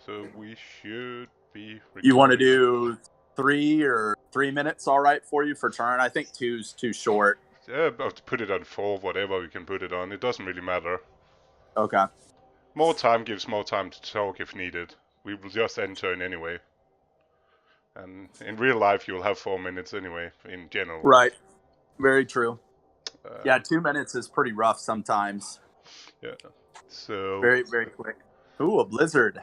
So we should be recording. You want to do 3 minutes, all right, for you for turn? I think 2's too short. Yeah, I'll put it on 4, whatever we can put it on. It doesn't really matter. Okay. More time gives more time to talk if needed. We will just end turn anyway. And in real life, you'll have 4 minutes anyway, in general. Right. Very true. Yeah, 2 minutes is pretty rough sometimes. Yeah. So. Very, very quick. Ooh, a blizzard.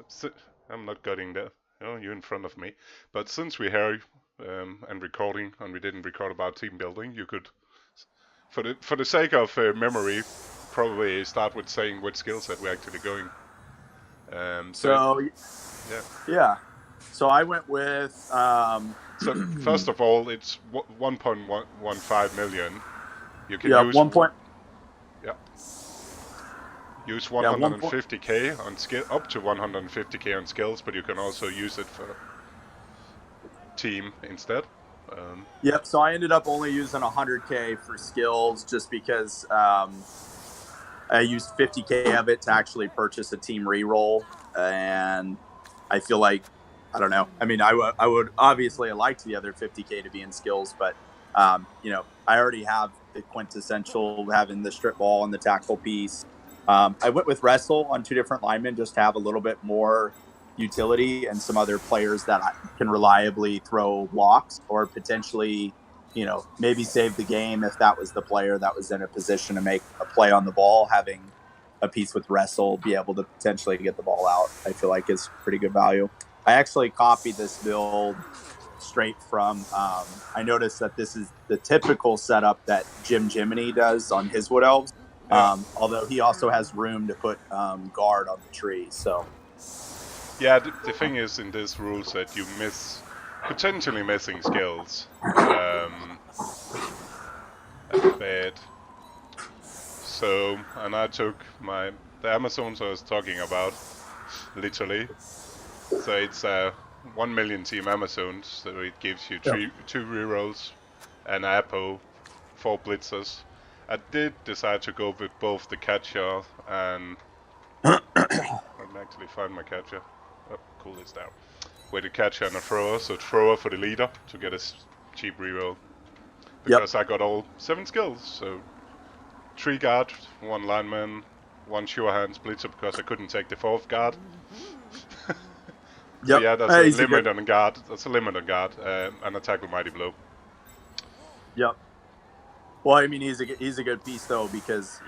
So I'm not getting that. You're in front of me. But since we're here and recording, and we didn't record about team building, you could, for the sake of memory, probably start with saying what skill set we're actually going. Yeah. So I went with. So first of all, it's 1.15 million. You can use 1 point. Yeah. Use 150k on skill, up to 150k on skills, but you can also use it for team instead. Yep. So I ended up only using 100k for skills, just because I used 50k of it to actually purchase a team reroll, and I feel like, I don't know. I mean, I would obviously like the other 50k to be in skills, but I already have the quintessential having the strip ball and the tackle piece. I went with wrestle on 2 different linemen just to have a little bit more utility and some other players that can reliably throw blocks or potentially, maybe save the game if that was the player that was in a position to make a play on the ball. Having a piece with wrestle be able to potentially get the ball out, I feel like is pretty good value. I actually copied this build straight from, I noticed that this is the typical setup that Jim Jiminy does on his Wood Elves. Although he also has room to put guard on the tree. So yeah, the thing is in this rule set you potentially missing skills at bed. So, and I took the Amazons I was talking about, literally. So it's 1 million team Amazons, so it gives you 2 rerolls, an Apo, 4 blitzers. I did decide to go with both the catcher and I can actually find my catcher. Oh, cool this down. With a catcher and a thrower, so thrower for the leader to get a cheap reroll. Because I got all 7 skills, so 3 guard, 1 lineman, 1 sure hands blitzer because I couldn't take the 4th guard. So yeah, that's a limit on guard. That's a limit on guard, and a tackle mighty blow. Yep. Well, I mean, he's a good piece though, because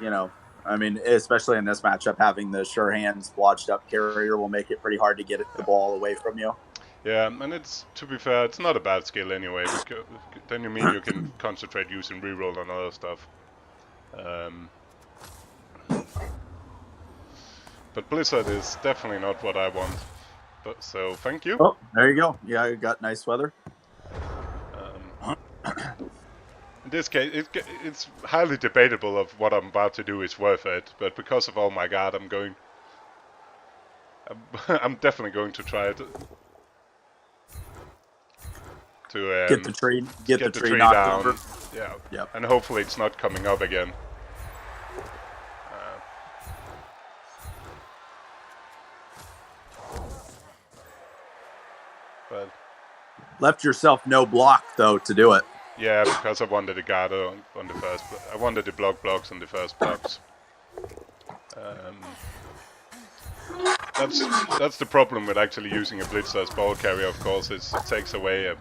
especially in this matchup, having the sure hands lodged up carrier will make it pretty hard to get the ball away from you. Yeah, and it's, to be fair, it's not a bad skill anyway, because then you can concentrate using reroll on other stuff. But Blizzard is definitely not what I want. But so thank you. Oh, there you go. Yeah, you got nice weather. In this case, it's highly debatable of what I'm about to do is worth it, but because of oh my god, I'm definitely going to try it. To get the tree down. Over. Yeah. Yep. And hopefully it's not coming up again. But left yourself no block though to do it. Yeah, because I wanted a guard on the first. I wanted the blocks on the first blocks. That's the problem with actually using a blitzer as ball carrier. Of course, it takes away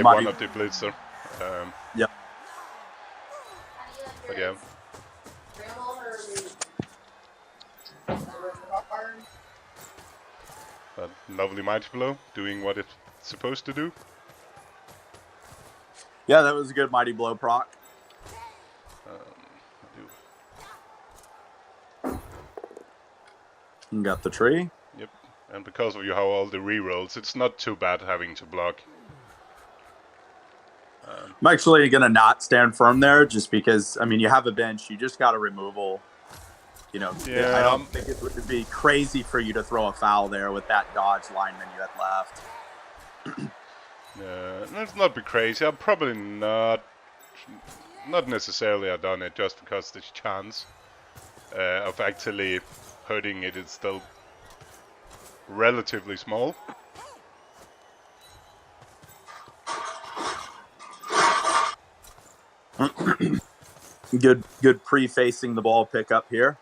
one of the blitzer. Yep. But yeah. But lovely mighty blow, doing what it's supposed to do. Yeah, that was a good mighty blow proc. You got the tree. Yep, and because of how all the rerolls, it's not too bad having to block. I'm actually gonna not stand firm there, just because you have a bench. You just got a removal. Yeah, I don't think it would be crazy for you to throw a foul there with that dodge lineman you had left. Let's not be crazy. I'm probably not necessarily I've done it just because there's chance of actually hurting it is still relatively small. Good pre-facing the ball pickup here.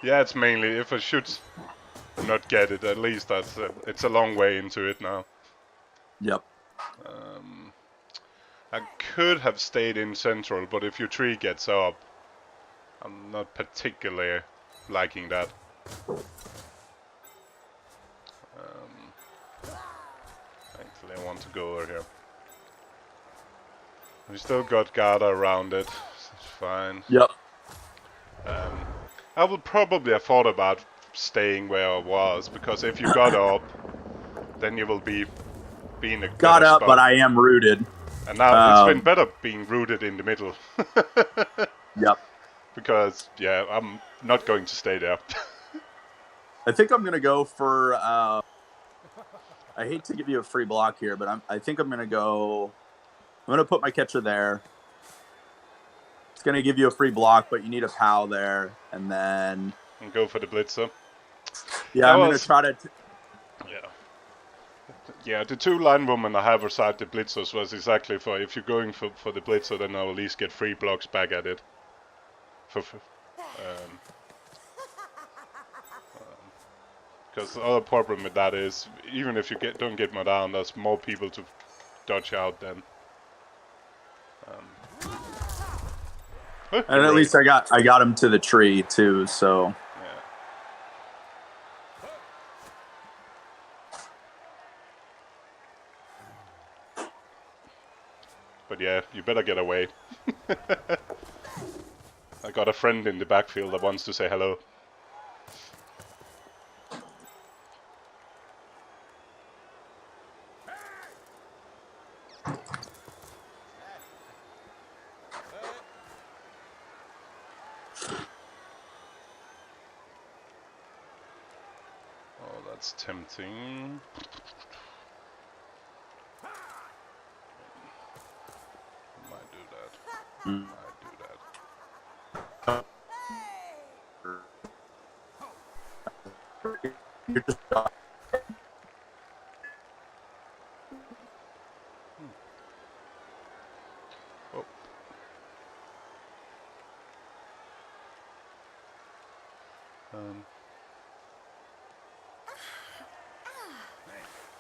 Yeah, it's mainly if I should not get it, at least it's a long way into it now. Yep. I could have stayed in central, but if your tree gets up, I'm not particularly liking that. Actually, I want to go over here. We still got Garda around it. It's fine. Yep. I would probably have thought about staying where I was, because if you got up, then you will be in a Got better up, spot. but I am rooted. And now it's been better being rooted in the middle. Yep. Because, yeah, I'm not going to stay there. I think I'm going to go for... I hate to give you a free block here, but I think I'm going to go... I'm going to put my catcher there. It's going to give you a free block, but you need a POW there. And then... And go for the blitzer. Yeah, I'm going to try to... Yeah, the two linewomen I have aside the blitzers was exactly for if you're going for the blitzer, then I'll at least get 3 blocks back at it. Because the other problem with that is, even if you don't get more down, there's more people to dodge out then. And at least I got him to the tree too, so... But yeah, you better get away. I got a friend in the backfield that wants to say hello. Oh, that's tempting. Might do that. Oh.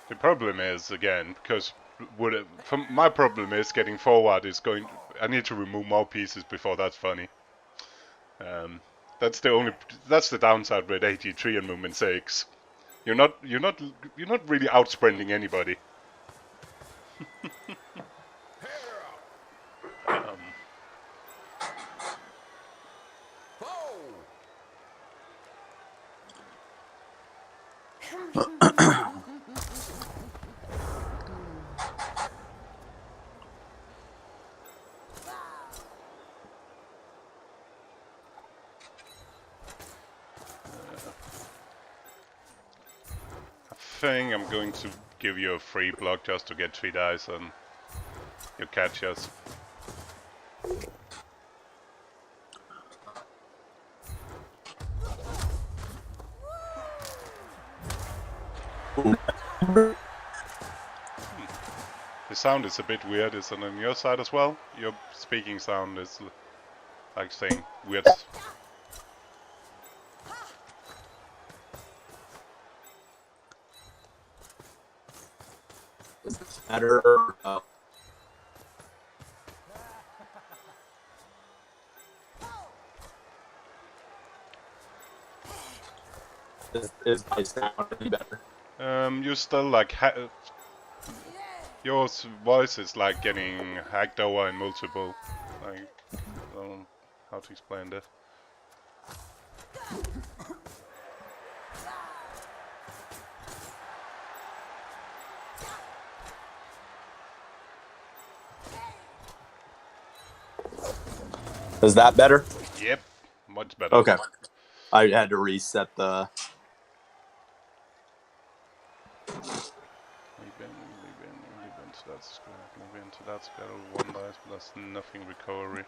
The problem is, again, because my problem is getting forward is going... I need to remove more pieces before that's funny. That's the downside with 83 and movement 6. You're not really out sprinting anybody. I think I'm going to give you a free block just to get 3 dice on your catchers. The sound is a bit weird. Is it on your side as well? Your speaking sound is like saying weird. Better. Is my sound any better? You still like your voice is like getting hacked over in multiple. Like, I don't know how to explain that. Is that better? Yep, much better. Okay. I had to reset the... Leave into that spell 1 dice, but that's nothing recovery.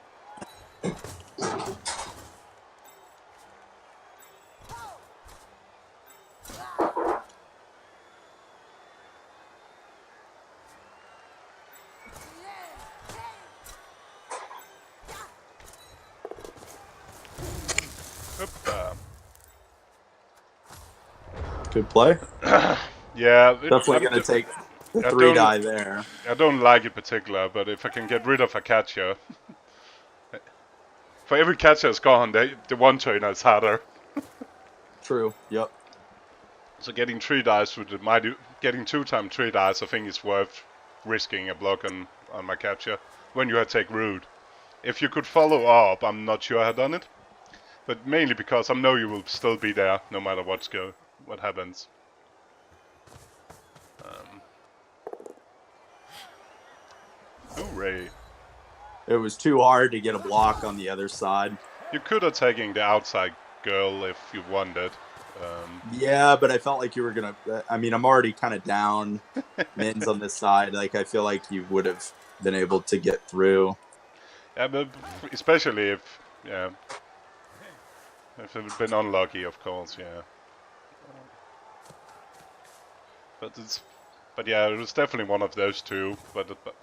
Oop, Good play. yeah, Definitely going to take the I 3 don't, die there. I don't like it particular, but if I can get rid of a catcher, for every catcher is gone, the one turner is harder. True. Yep. So getting 3 dice with getting 2 times 3 dice, I think it's worth risking a block on my capture when you take root. If you could follow up, I'm not sure I had done it, but mainly because I know you will still be there no matter what happens. Hooray! It was too hard to get a block on the other side. You could have taken the outside girl if you wanted. Yeah, but I felt like you were going to... I mean, I'm already kind of down mins on this side. Like, I feel like you would have been able to get through. Yeah, but especially if it had been unlucky, of course, yeah. But yeah, it was definitely one of those two. But that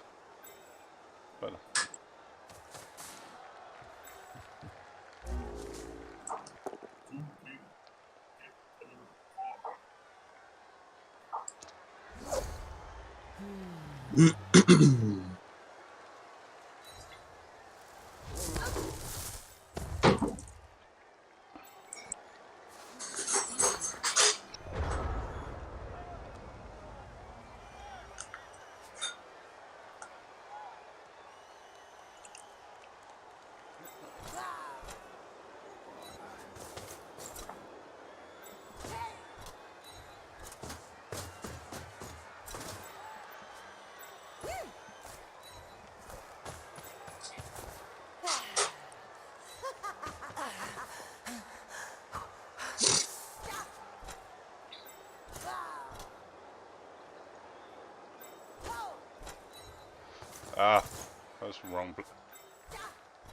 was wrong.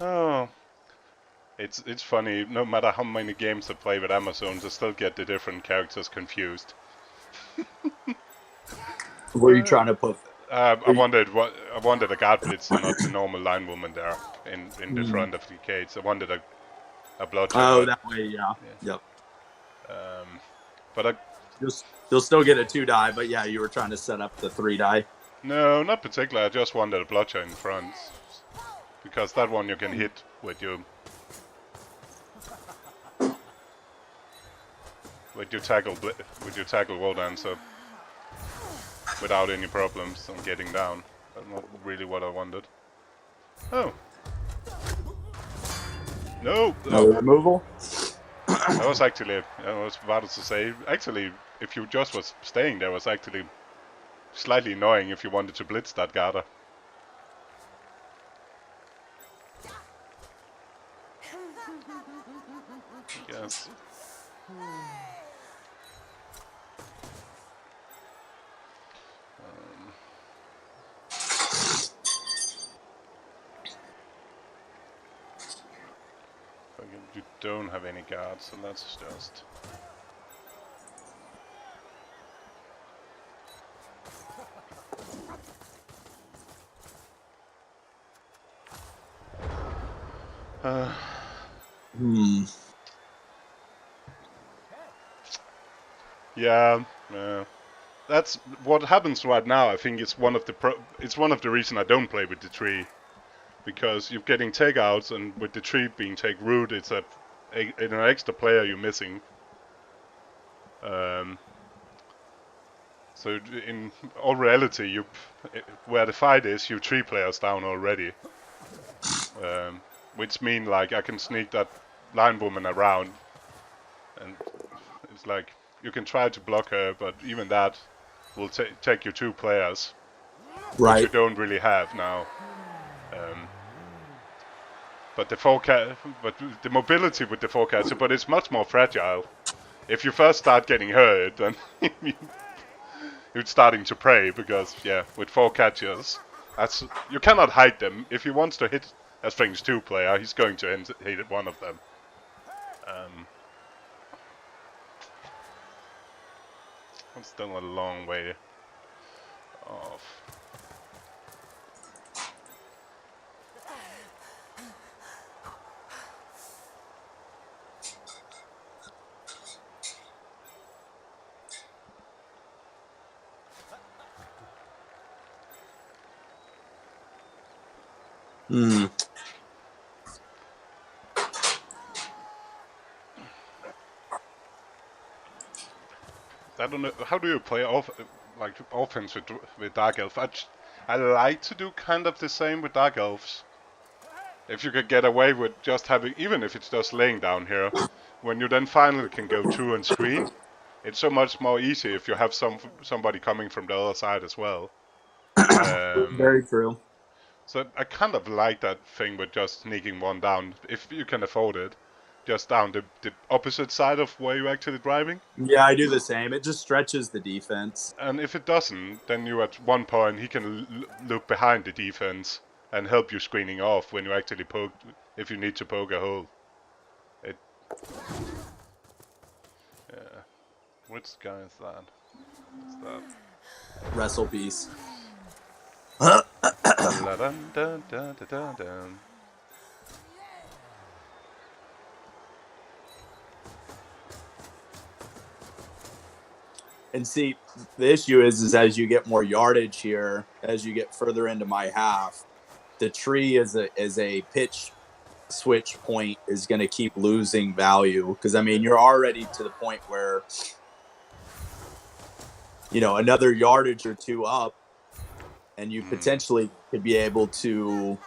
Oh, it's funny. No matter how many games I play with Amazons, I still get the different characters confused. Were you trying to put... I wanted a guard blitz and not the normal line woman there in the front of the cage. I wanted a blood Oh, chain. that way, yeah. Yep. But You'll still get a 2 die, but yeah, you were trying to set up the 3 die. no, not particularly. I just wanted a blood chain in front because that one you can hit with your tackle Wodan, so without any problems on getting down. That's not really what I wanted. Oh. No! Another removal? I was actually, I was about to say, actually, if you just was staying there, was actually slightly annoying if you wanted to blitz that Garda. Yes. You don't have any guards, so that's just... Yeah, that's what happens right now. I think it's one of the reasons I don't play with the tree, because you're getting takeouts, and with the tree being take root, it's an extra player you're missing. So in all reality, where the fight is, you're 3 players down already, which mean like I can sneak that line woman around, and it's like you can try to block her, but even that will take you 2 players, right, which you don't really have now. But the mobility with the forecaster, but it's much more fragile. If you first start getting hurt, then you're starting to pray, because yeah, with 4 catchers, you cannot hide them. If he wants to hit a Strings 2 player, he's going to hit one of them. It's still a long way off. Mm. I don't know. How do you play offense with Dark Elf? I like to do kind of the same with Dark Elves. If you could get away with just having, even if it's just laying down here, when you then finally can go through and screen, it's so much more easy if you have somebody coming from the other side as well. Very true. So I kind of like that thing with just sneaking one down, if you can afford it, just down the opposite side of where you're actually driving. Yeah, I do the same. It just stretches the defense. And if it doesn't, then you at one point he can look behind the defense and help you screening off when you actually poke, if you need to poke a hole. Yeah. Which guy is that? What's that? Wrestle piece. And see, the issue is as you get more yardage here, as you get further into my half, the tree is a pitch switch point is going to keep losing value. Because, I mean, you're already to the point where, you know, another yardage or two up, and you potentially could be able to,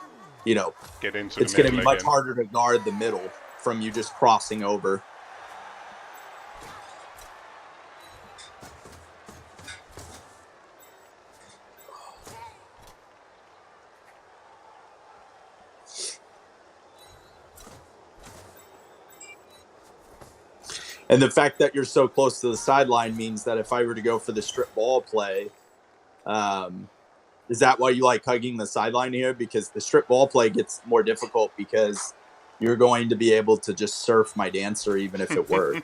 you know, get into it's going to be much harder to guard the middle from you just crossing over. And the fact that you're so close to the sideline means that if I were to go for the strip ball play, is that why you like hugging the sideline here? Because the strip ball play gets more difficult because you're going to be able to just surf my dancer even if it worked.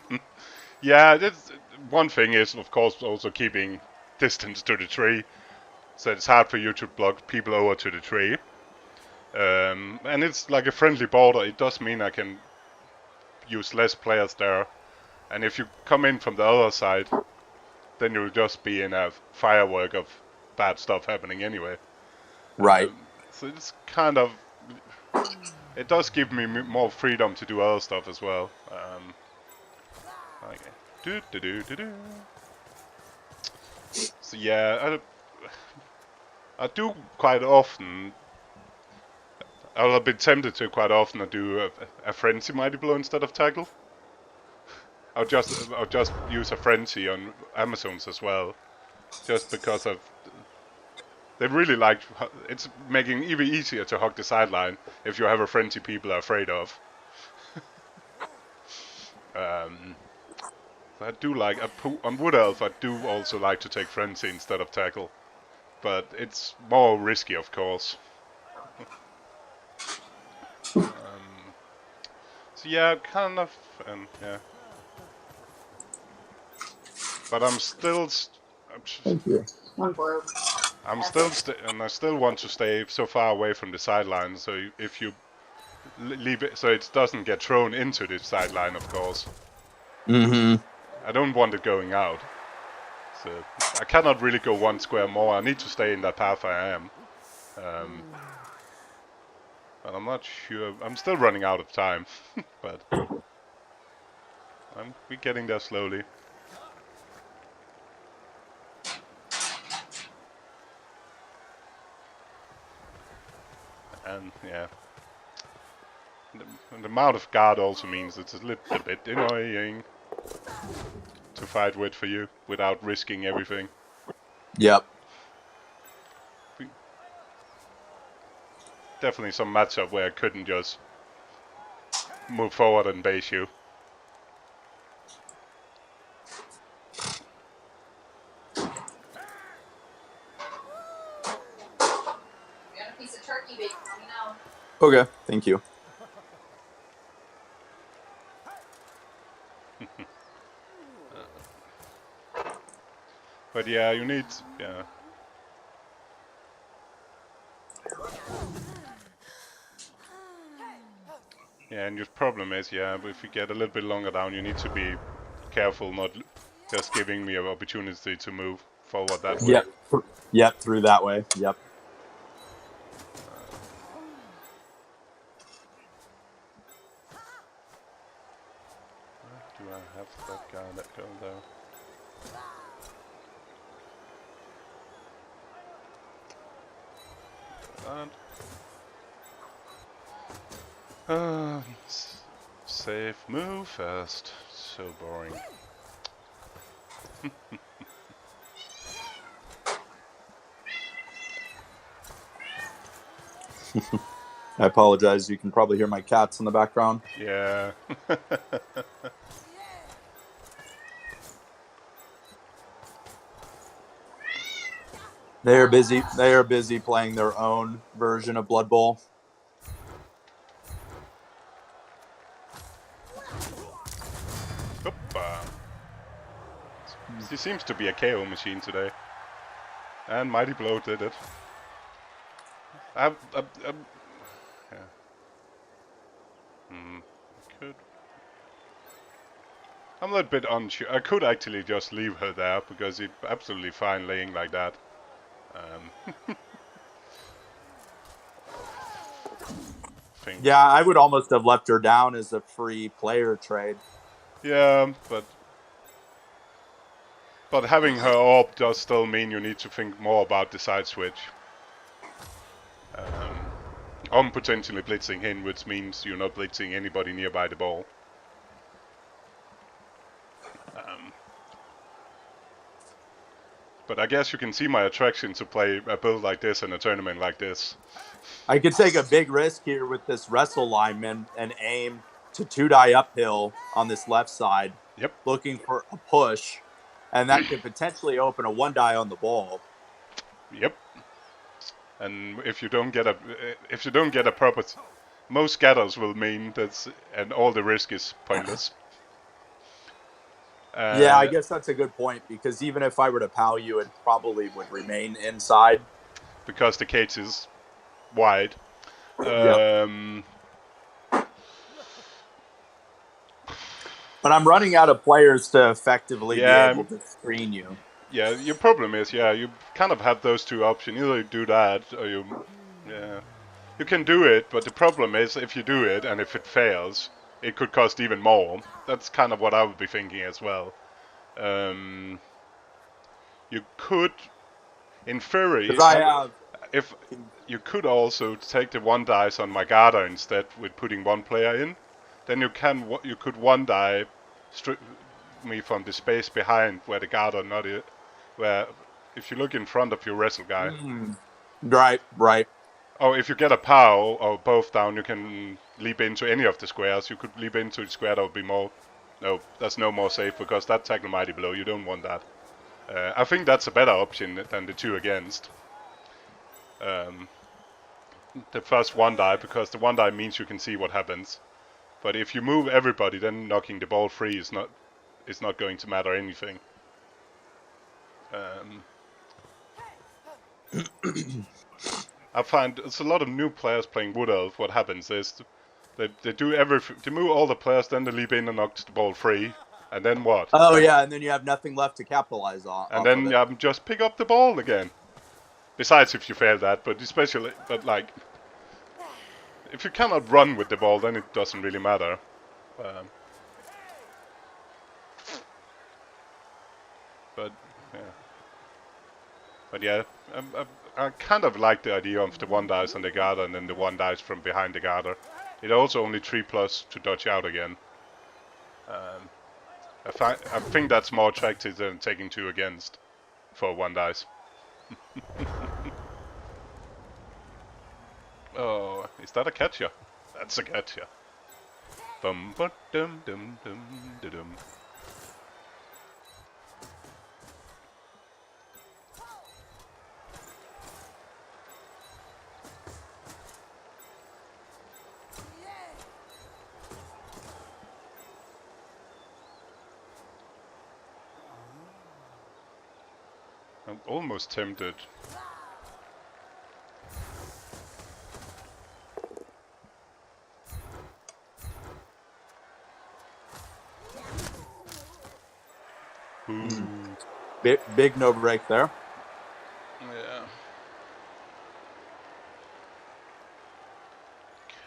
Yeah, that's, one thing is, of course, also keeping distance to the tree. So it's hard for you to block people over to the tree. And it's like a friendly border. It does mean I can use less players there. And if you come in from the other side, then you'll just be in a firework of bad stuff happening anyway. Right. So it's kind of... It does give me more freedom to do other stuff as well. Okay. So yeah, I do quite often... I've been tempted to quite often do a frenzy mighty blow instead of tackle. I'll just use a frenzy on Amazons as well, just because of they really like it's making it even easier to hug the sideline if you have a frenzy people are afraid of. I do like on Wood Elf. I do also like to take frenzy instead of tackle, but it's more risky, of course. So yeah, kind of, yeah. But I'm still. Thank you. I'm still, and I still want to stay so far away from the sideline. So if you leave it, so it doesn't get thrown into the sideline, of course. Mm-hmm. I don't want it going out. So I cannot really go one square more. I need to stay in that path I am. But I'm not sure. I'm still running out of time, but we're getting there slowly. And yeah, the amount of guard also means it's a little bit annoying to fight with for you without risking everything. Yep. Definitely some matchup where I couldn't just move forward and base you. Okay, thank you. But yeah, you need, yeah. Yeah, and your problem is, yeah, if you get a little bit longer down, you need to be careful not just giving me an opportunity to move forward that way. Yep, through that way, yep. Do I have that guy that go there? And save, move fast. So boring. I apologize. You can probably hear my cats in the background. Yeah. They are busy. They are busy playing their own version of Blood Bowl. Hoppa. He seems to be a KO machine today. And Mighty Blow did it. Yeah. Could. I'm a little bit unsure. I could actually just leave her there because it's absolutely fine laying like that. Yeah, I would almost have left her down as a free player trade. Yeah, but having her up does still mean you need to think more about the side switch. I'm potentially blitzing in, which means you're not blitzing anybody nearby the ball. But I guess you can see my attraction to play a build like this in a tournament like this. I could take a big risk here with this wrestle lineman and aim to 2-die uphill on this left side. Yep. Looking for a push, and that could potentially open a 1-die on the ball. Yep. And if you don't get a proper, most scatters will mean that, and all the risk is pointless. Yeah, I guess that's a good point, because even if I were to POW you, it probably would remain inside. Because the cage is wide. Yep. But I'm running out of players to effectively be able to screen you. Yeah, your problem is, you kind of have those two options. Either you do that, or you can do it, but the problem is if you do it, and if it fails, it could cost even more. That's kind of what I would be thinking as well. You could, in theory, if you could also take the 1-dice on my Garda instead with putting one player in, then you could 1-die strip me from the space behind where the Garda not it, where if you look in front of your wrestle guy. Right. Oh, if you get a POW or both down, you can leap into any of the squares. You could leap into the square that would be more. No, that's no more safe because that tackle mighty blow. You don't want that. I think that's a better option than the 2 against. The first 1-die, because the 1-die means you can see what happens. But if you move everybody, then knocking the ball free is not going to matter anything. I find there's a lot of new players playing Wood Elf. What happens is they do everything. They move all the players, then they leap in and knock the ball free, and then what? Oh yeah, and then you have nothing left to capitalize on. And then just pick up the ball again. Besides, if you fail that, but like, if you cannot run with the ball, then it doesn't really matter. But yeah, I kind of like the idea of the 1-dice on the Garda and then the 1-dice from behind the Garda. It also only 3+ to dodge out again. I think that's more attractive than taking 2 against for 1-dice. Oh, is that a catcher? That's a catcher. Bum ba dum dum dum dum dum. I'm almost tempted. Big no break there. Yeah.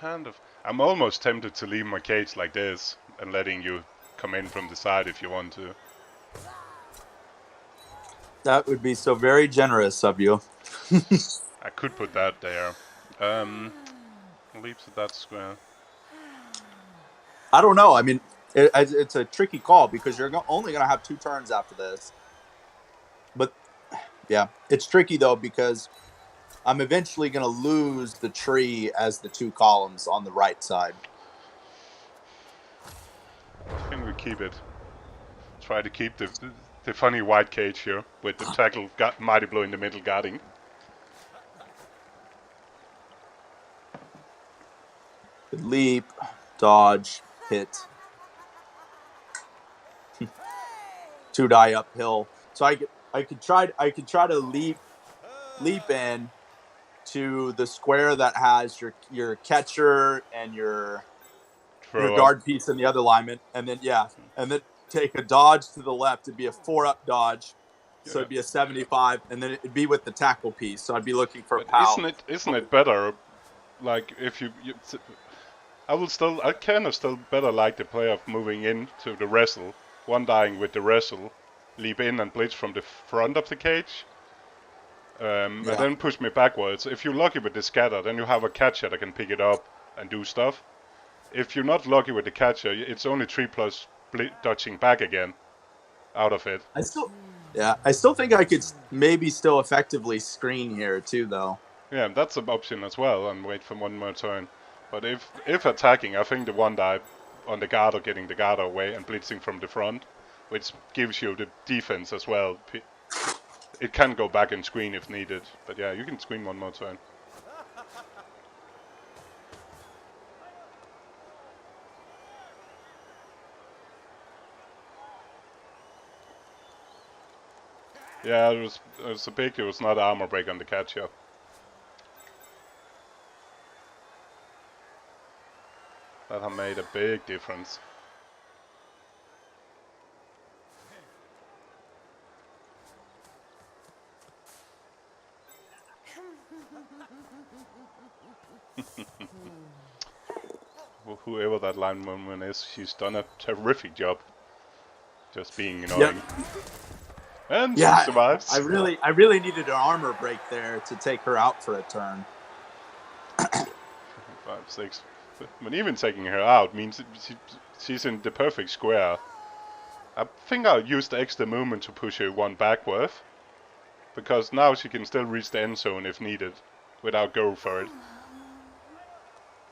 Kind of. I'm almost tempted to leave my cage like this and letting you come in from the side if you want to. That would be so very generous of you. I could put that there. Leaps at that square. I don't know. I mean, it's a tricky call because you're only going to have 2 turns after this. But yeah, it's tricky though because I'm eventually going to lose the tree as the 2 columns on the right side. I think we keep it. Try to keep the funny white cage here with the tackle Mighty Blow in the middle guarding. Good leap, dodge, hit. 2 die uphill. So I could try to leap in to the square that has your catcher and your guard piece and the other lineman, and then take a dodge to the left. It'd be a 4-up dodge, so it'd be a 75, and then it'd be with the tackle piece. So I'd be looking for a pow. Isn't it better? Like if you I kind of still better like the play of moving into the wrestle, one dying with the wrestle, leap in and blitz from the front of the cage, and then push me backwards. If you're lucky with the scatter, then you have a catcher that can pick it up and do stuff. If you're not lucky with the catcher, it's only 3+ dodging back again out of it. I still think I could maybe still effectively screen here too, though. Yeah, that's an option as well, and wait for one more turn. But if attacking, I think the 1 die on the guard or getting the guard away and blitzing from the front, which gives you the defense as well. It can go back and screen if needed, but yeah, you can screen 1 more turn. Yeah, it was a big. It was not armor break on the catcher. That have made a big difference. Whoever that linewoman is, she's done a terrific job. Just being annoying. Yep. And she survives. I really needed an armor break there to take her out for a turn. 5, 6. But even taking her out means she's in the perfect square. I think I'll use the extra movement to push her 1 backward, because now she can still reach the end zone if needed, without going for it.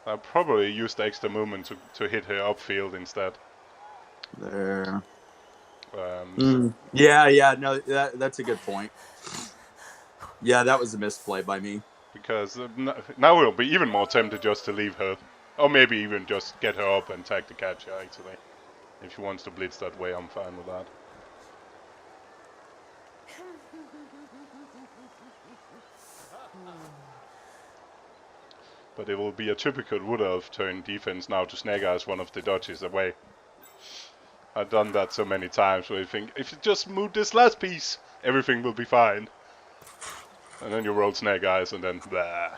I'll probably use the extra movement to hit her upfield instead. There. Yeah, no, that's a good point. Yeah, that was a misplay by me. Because now we'll be even more tempted just to leave her. Or maybe even just get her up and tag the catcher, actually. If she wants to blitz that way, I'm fine with that. But it will be a typical Wood Elf turn defense now to snag us one of the dodges away. I've done that so many times where you think, if you just move this last piece, everything will be fine. And then you roll snag eyes and then blah.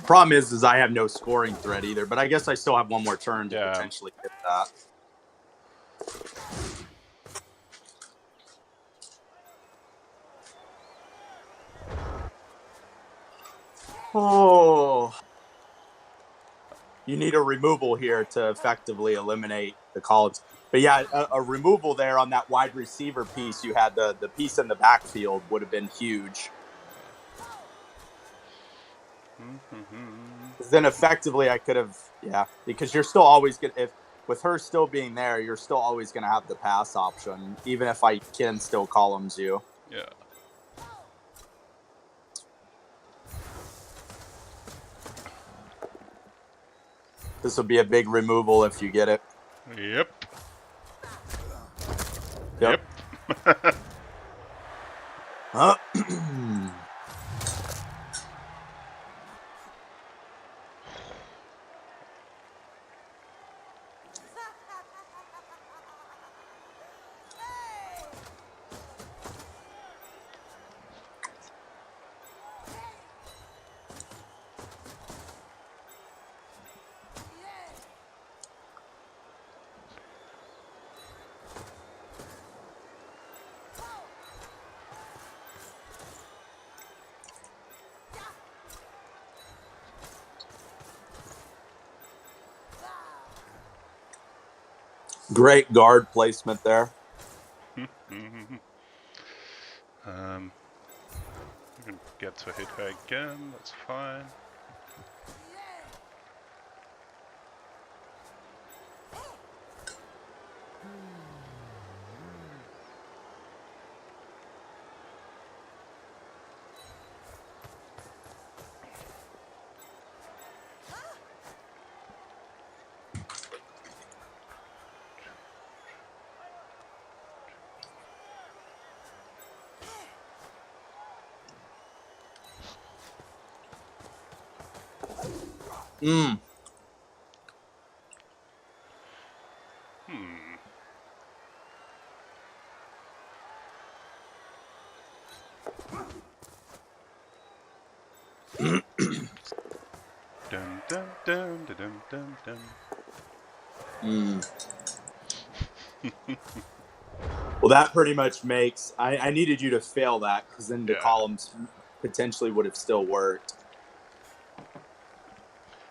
Problem is I have no scoring threat either, but I guess I still have 1 more turn to potentially get that. Oh. You need a removal here to effectively eliminate the columns. But yeah, a removal there on that wide receiver piece, you had the piece in the backfield would have been huge. Then effectively I could have, because you're still always going to, with her still being there, you're still always going to have the pass option, even if I can still columns you. Yeah. This will be a big removal if you get it. Yep. Yep. Great guard placement there. You can get to hit her again, that's fine. Mm. Dun dun dun dun dun dun. Well, that pretty much makes. I needed you to fail that because then the Yeah. columns potentially would have still worked.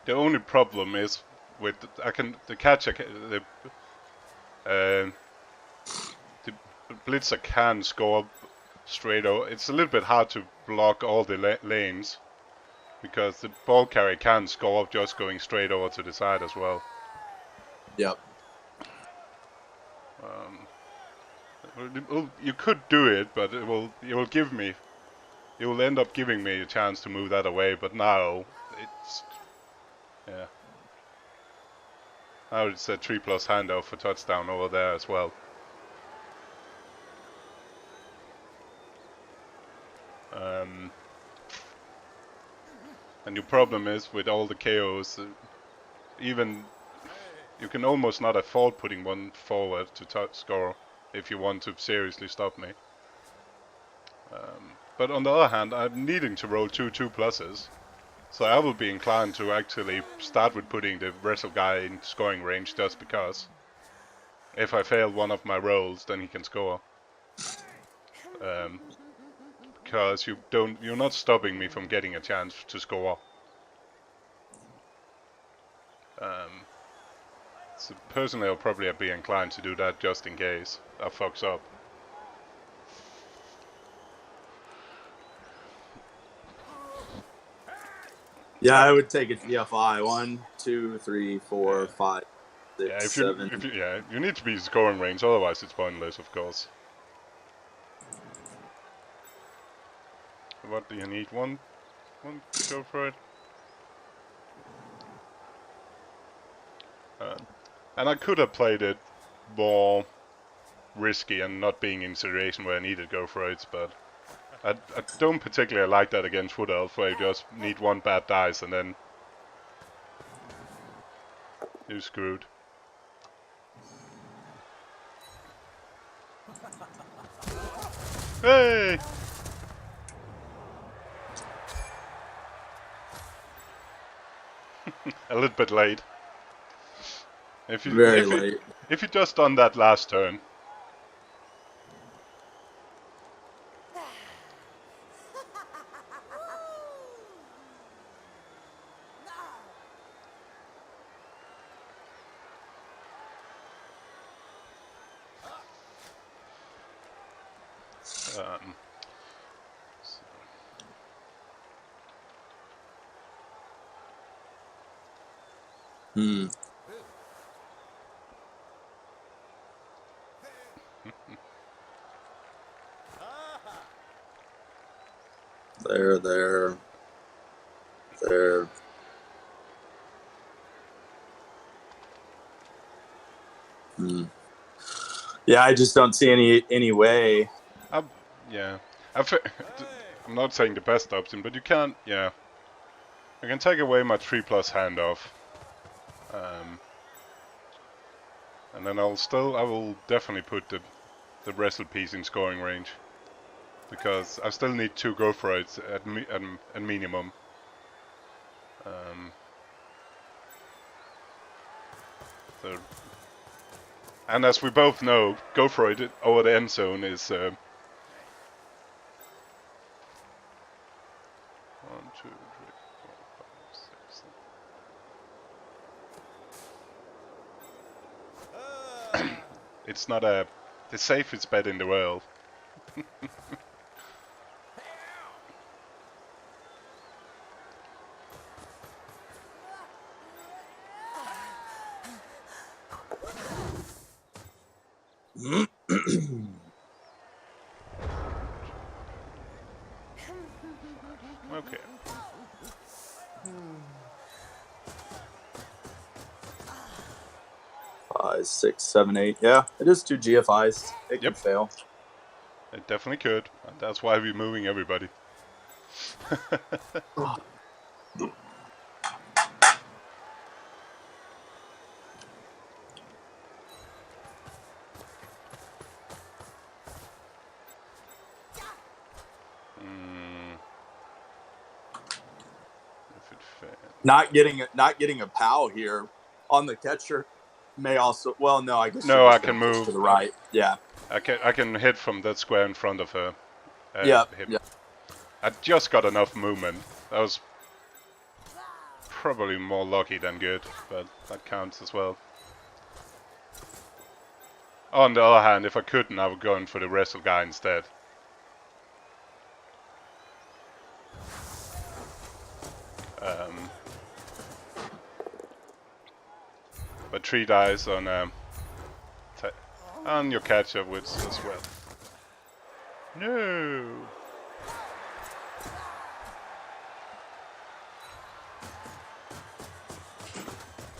The only problem is with the catcher, the blitzer can score straight over. It's a little bit hard to block all the lanes because the ball carrier can score just going straight over to the side as well. Yep. You could do it, but it will end up giving me a chance to move that away. But now it's now it's a 3+ handoff for touchdown over there as well. And your problem is with all the KOs, even you can almost not afford putting one forward to score if you want to seriously stop me. But on the other hand, I'm needing to roll 2+, so I will be inclined to actually start with putting the wrestle guy in scoring range just because. If I fail one of my rolls, then he can score. Because you're not stopping me from getting a chance to score. So personally, I'll probably be inclined to do that just in case I fucks up. Yeah, I would take a TFI. 1, 2, 3, 4, 5, 6, Yeah, 7. You need to be scoring range, otherwise it's pointless, of course. What do you need? One to go for it. And I could have played it more risky and not being in a situation where I need to go for it, but I don't particularly like that against Wood Elf, where you just need one bad dice and then you're screwed. Hey! A little bit late. Very late. If you just done that last turn. There. Yeah, I just don't see any way. I'm not saying the best option, but you can't. Yeah, I can take away my 3+ handoff, and then I will definitely put the wrestle piece in scoring range, because I still need 2 go for it at minimum. So, and as we both know, go for it over the end zone is 1, 2, 3, 4, 5, 6, 7. it's not the safest bet in the world. Okay. 5, 6, 7, 8. Yeah, it is 2 GFIs. It can Yep. fail. It definitely could. And that's why we're moving everybody. If it fails. Not getting a POW here on the catcher may also. Well, no, I guess. No, I can move to the right. Yeah. I can hit from that square in front of her. Yeah. Him. Yeah. I just got enough movement. That was probably more lucky than good, but that counts as well. On the other hand, if I couldn't, I would go in for the wrestle guy instead. But 3 dice on your catcher would as well. No.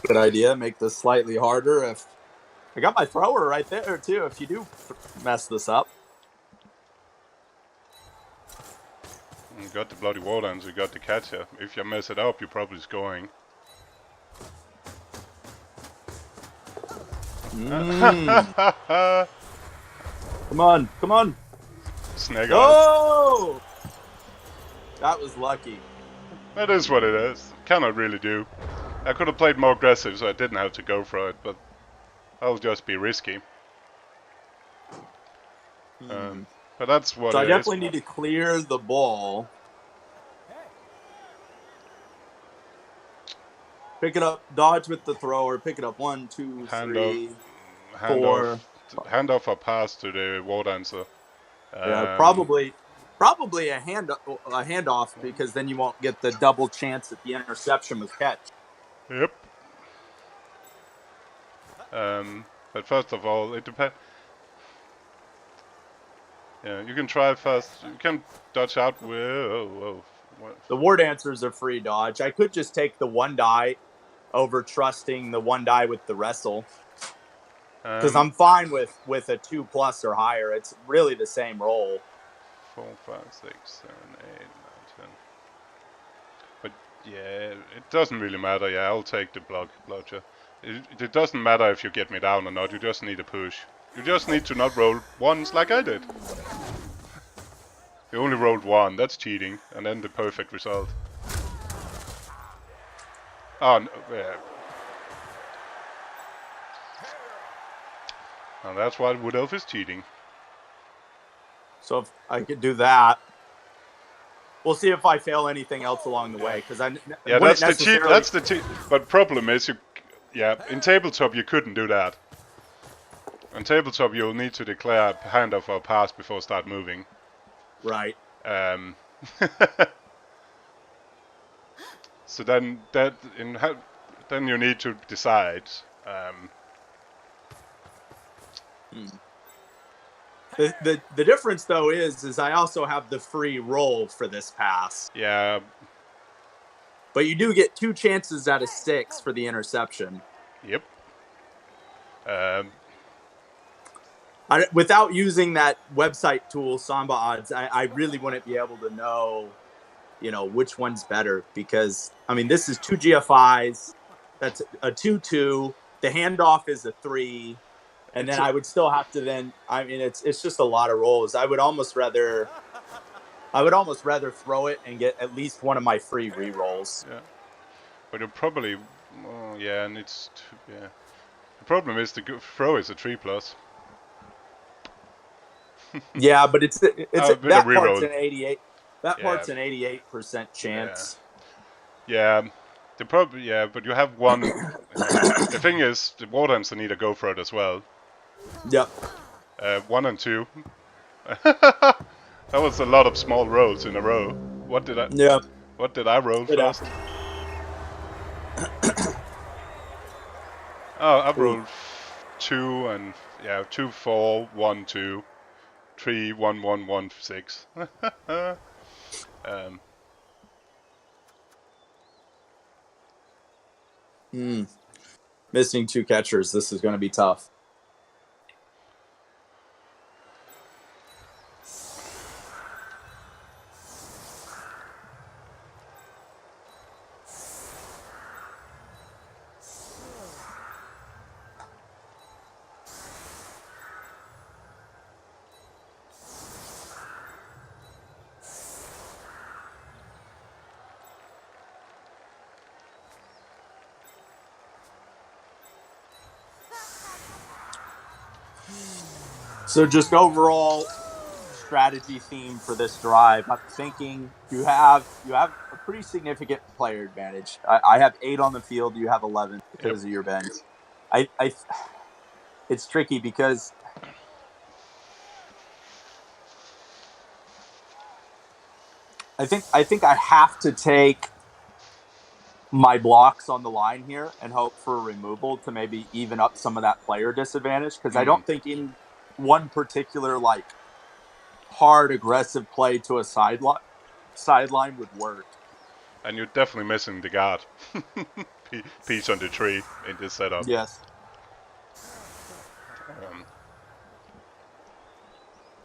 Good idea. Make this slightly harder. If I got my thrower right there too. If you do mess this up. You got the bloody Warlands, you got the catcher. If you mess it up, you're probably scoring. Come on, come on. Snag Oh! That was lucky. That is what it is. Cannot really do. I could have played more aggressive, so I didn't have to go for it, but I'll just be risky. But that's what so it I is. definitely need to clear the ball. Pick it up, dodge with the thrower, pick it up 1, 2, 3, 4. Hand off a pass to the wall dancer. Yeah, probably a handoff because then you won't get the double chance at the interception with catch. Yep. But first of all, it depends. Yeah, you can try first. You can dodge out with. Whoa. The war dancers are free dodge. I could just take the 1 die over trusting the 1 die with the wrestle. Because I'm fine with a 2+ or higher. It's really the same roll. 4, 5, 6, 7, 8, 9, 10. But yeah, it doesn't really matter. Yeah, I'll take the bludger. It doesn't matter if you get me down or not. You just need a push. You just need to not roll ones like I did. You only rolled 1. That's cheating, and then the perfect result. Oh no, yeah. And that's why Wood Elf is cheating. So if I could do that, we'll see if I fail anything else along the way. Because yeah, that's the cheat. That's the cheat. But problem is, in tabletop you couldn't do that. On tabletop you'll need to declare a handoff or a pass before start moving. Right. So then you need to decide. The difference though is I also have the free roll for this pass. Yeah. But you do get 2 chances out of 6 for the interception. Yep. Without using that website tool, Samba Odds, I really wouldn't be able to know, which one's better. Because, I mean, this is 2 GFIs. That's a 2-2. The handoff is a 3. And then I would still have to it's just a lot of rolls. I would almost rather throw it and get at least one of my free re-rolls. Yeah. But you'll probably, and it's, yeah. The problem is the throw is a 3+. Yeah, but it's that part's an 88. That Yeah. part's an 88% chance. Yeah. But you have one. The thing is, the War Dancer need to go for it as well. Yep. 1 and 2. That was a lot of small rolls in a row. What did Yep. I roll Good first? Oh, I've Ooh. rolled 2 and 2, 4, 1, 2, 3, 1, 1, 1, 6. Missing 2 catchers. This is going to be tough. So just overall strategy theme for this drive, I'm thinking you have a pretty significant player advantage. I have 8 on the field. You have 11 because of your bench. It's tricky because I think I have to take my blocks on the line here and hope for a removal to maybe even up some of that player disadvantage, because I don't think in one particular like hard aggressive play to a sideline would work. And you're definitely missing the guard piece on the tree in this setup. Yes.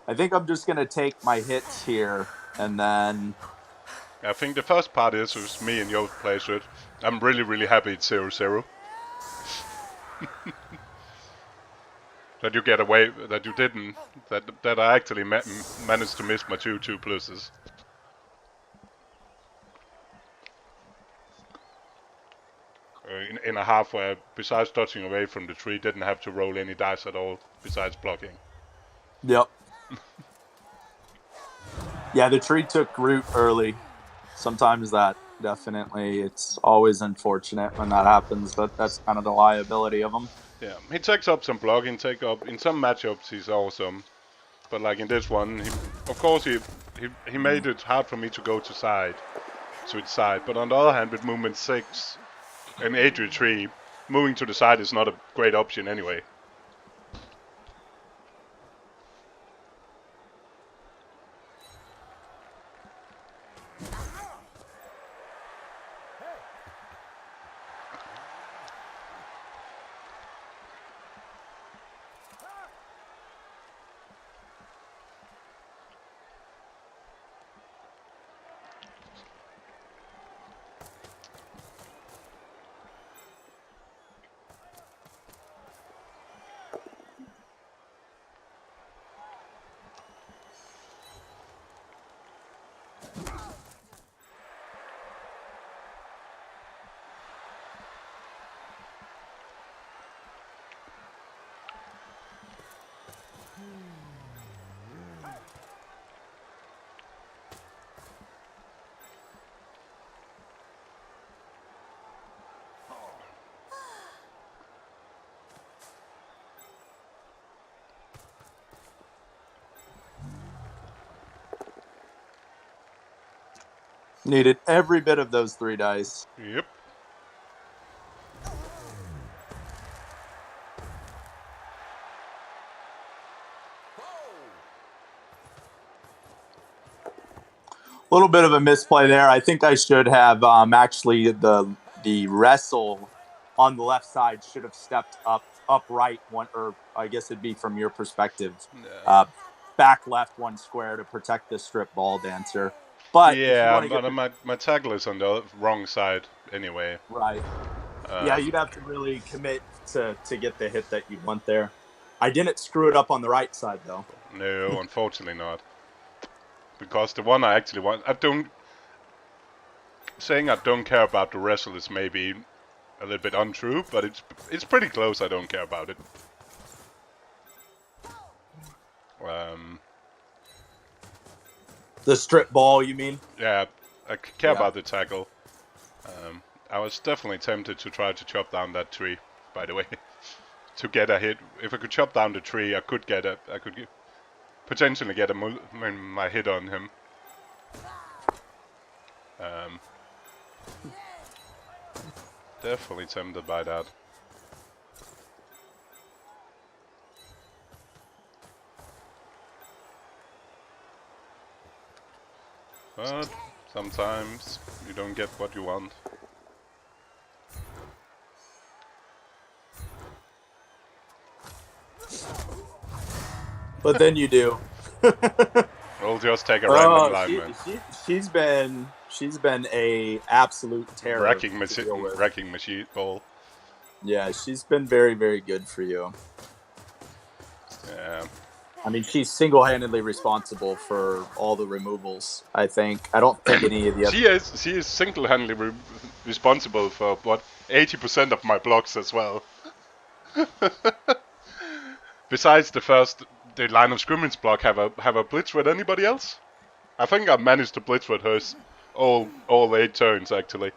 I think I'm just going to take my hits here, and then I think the first part is with me and your playthrough. I'm really, really happy it's 0-0. That you get away, that you didn't, that I actually managed to miss my 2 pluses. In a half where, besides dodging away from the tree, didn't have to roll any dice at all, besides blocking. Yep. Yeah, the tree took root early. Sometimes that definitely, it's always unfortunate when that happens, but that's kind of the liability of them. Yeah, he takes up some blocking, in some matchups he's awesome. But like in this one, of course he made it hard for me to go to its side. But on the other hand, with movement 6 and 8 3, moving to the side is not a great option anyway. Needed every bit of those 3 dice. Yep. A little bit of a misplay there. I think I should have actually the wrestle on the left side should have stepped upright one, or I guess it'd be from your perspective, back left 1 square to protect the strip ball dancer. But yeah, but my tackle is on the wrong side anyway. Right. Yeah, you'd have to really commit to get the hit that you want there. I didn't screw it up on the right side though. No, unfortunately not. Because the one I actually want, saying I don't care about the wrestle is maybe a little bit untrue, but it's pretty close. I don't care about it. The strip ball, you mean? Yeah, I care about the tackle. I was definitely tempted to try to chop down that tree, by the way. to get a hit. If I could chop down the tree, I could potentially get my hit on him. Definitely tempted by that. But sometimes you don't get what you want. But then you do. We'll just take a random lineman. She's been a absolute terror. Wrecking machine ball. Yeah, she's been very, very good for you. Yeah. I mean, she's single-handedly responsible for all the removals. I don't think any of the other. She is single-handedly responsible for what 80% of my blocks as well. Besides the line of scrimmage block, have a blitz with anybody else? I think I managed to blitz with hers all 8 turns actually.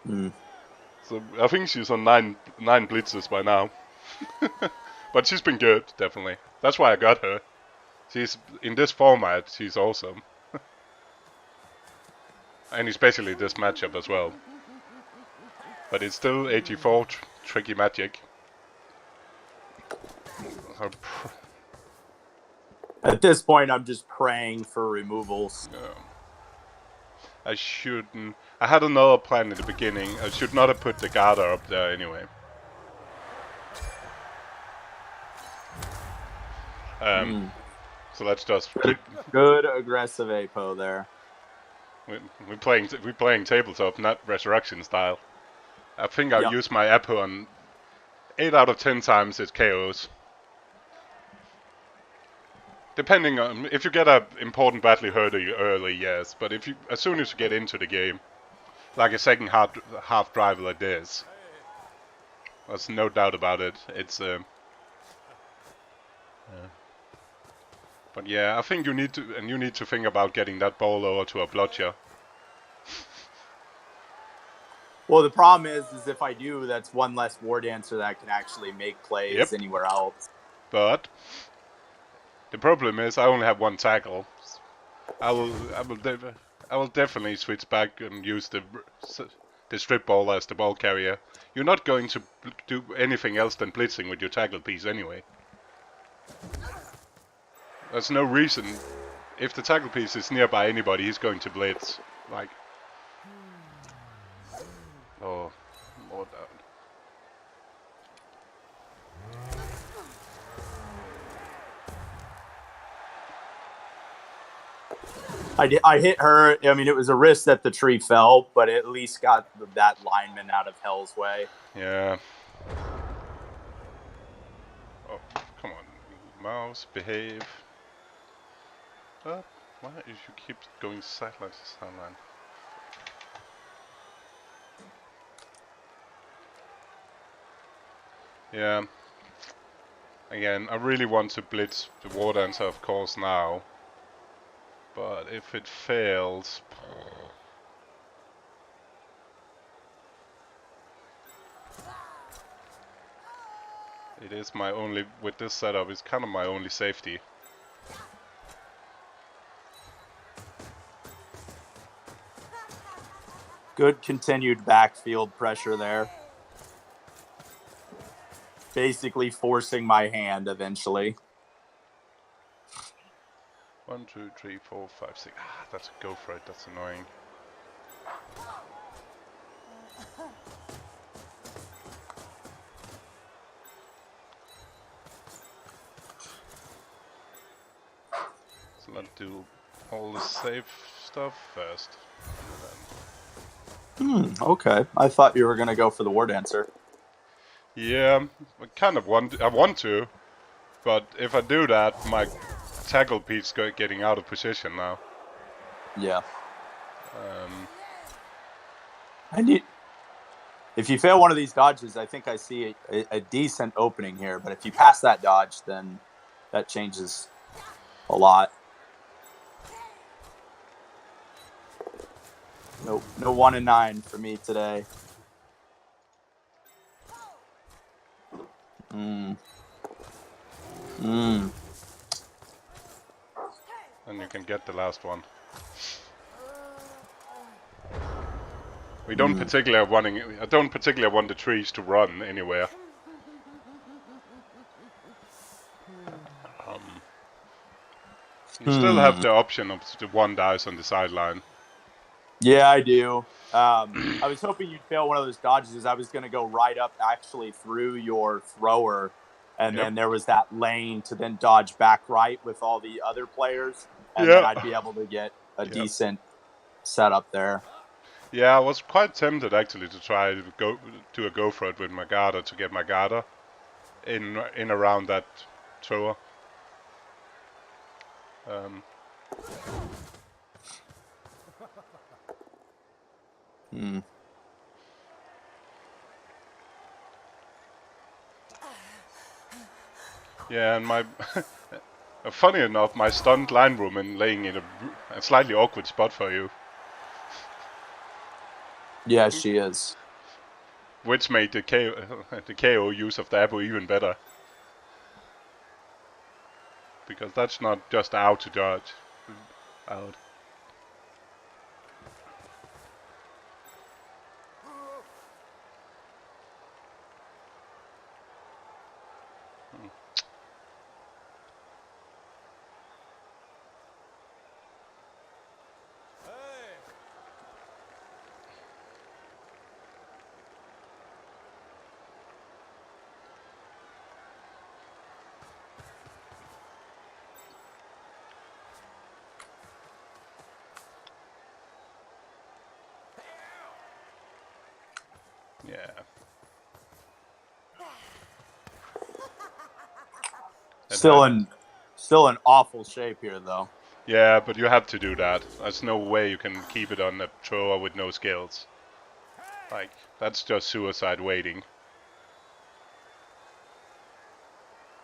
So I think she's on nine blitzes by now. But she's been good, definitely. That's why I got her. She's in this format. She's awesome, and especially this matchup as well. But it's still 84 tricky magic. At this point, I'm just praying for removals. Yeah. I shouldn't. I had another plan in the beginning. I should not have put the Garda up there anyway. So let's just good aggressive APO there. We're playing tabletop, not resurrection style. I think I'll use my APO on 8 out of 10 times it KOs. Depending on if you get an important battle early, yes. But as soon as you get into the game, like a second half drive like this, there's no doubt about it. It's But yeah, I think you need to think about getting that ball over to a blotcher. Well, the problem is if I do, that's one less war dancer that can actually make plays anywhere else. But the problem is I only have 1 tackle. I will definitely switch back and use the strip ball as the ball carrier. You're not going to do anything else than blitzing with your tackle piece anyway. There's no reason. If the tackle piece is nearby anybody, he's going to blitz. Like, oh, Lord. I hit her. I mean, it was a risk that the tree fell, but at least got that lineman out of hell's way. Yeah. Oh, come on, mouse, behave. Why did you keep going sideline to sideline? Yeah. Again, I really want to blitz the war dancer, of course, now. But if it fails... It is my only... With this setup, it's kind of my only safety. Good continued backfield pressure there. Basically forcing my hand eventually. 1, 2, 3, 4, 5, 6. Ah, that's a go for it. That's annoying. So let's do all the safe stuff first. Okay. I thought you were gonna go for the war dancer. Yeah, I kind of want. I want to, but if I do that, my tackle piece getting out of position now. Yeah. If you fail one of these dodges, I think I see a decent opening here. But if you pass that dodge, then that changes a lot. Nope, no 1 and 9 for me today. Mm. And you can get the last one. We don't particularly I don't particularly want the trees to run anywhere. You still have the option of the one dice on the sideline. Yeah, I do. I was hoping you'd fail one of those dodges. As I was going to go right up actually through your thrower, and then there was that lane to then dodge back right with all the other players, and then I'd be able to get a decent setup there. Yeah, I was quite tempted actually to try to do a go for it with my Garda to get my Garda in around that thrower. Yeah, and my funny enough, my stunned line woman laying in a slightly awkward spot for you. Yeah, she is. Which made the KO use of the Abu even better. Because that's not just out to dodge. Out. Yeah. Still in awful shape here, though. Yeah, but you have to do that. There's no way you can keep it on a thrower with no skills. Like, that's just suicide waiting.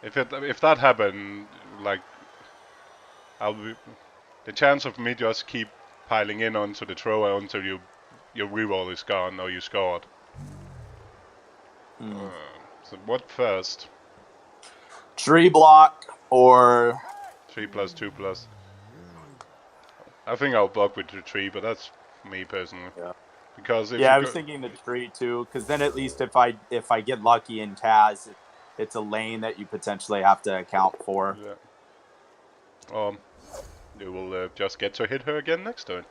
If that happened, like, the chance of me just keep piling in onto the thrower until your reroll is gone or you scored. So what first? Tree block or 3+2+. I think I'll block with the 3, but that's me personally. Yeah. Because if I was thinking the tree too, because then at least if I get lucky in Taz, it's a lane that you potentially have to account for. Yeah. You will just get to hit her again next turn.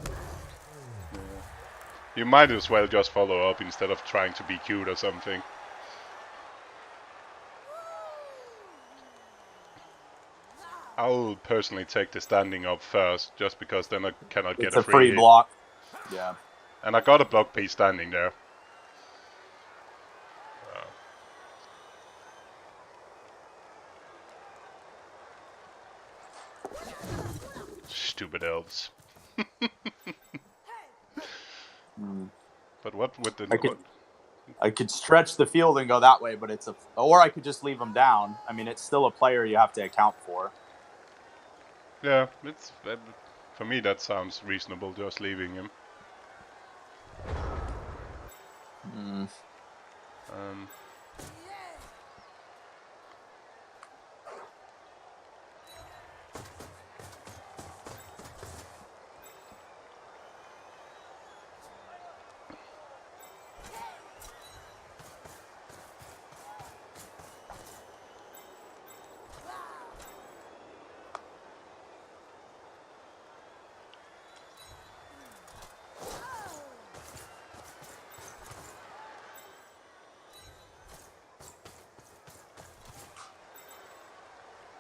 Yeah. You might as well just follow up instead of trying to be cute or something. I'll personally take the standing up first, just because then I cannot get a free hit. Block. Yeah. And I got a block piece standing there. Stupid elves. But what with the... I could stretch the field and go that way, but or I could just leave him down. I mean, it's still a player you have to account for. Yeah, for me that sounds reasonable, just leaving him.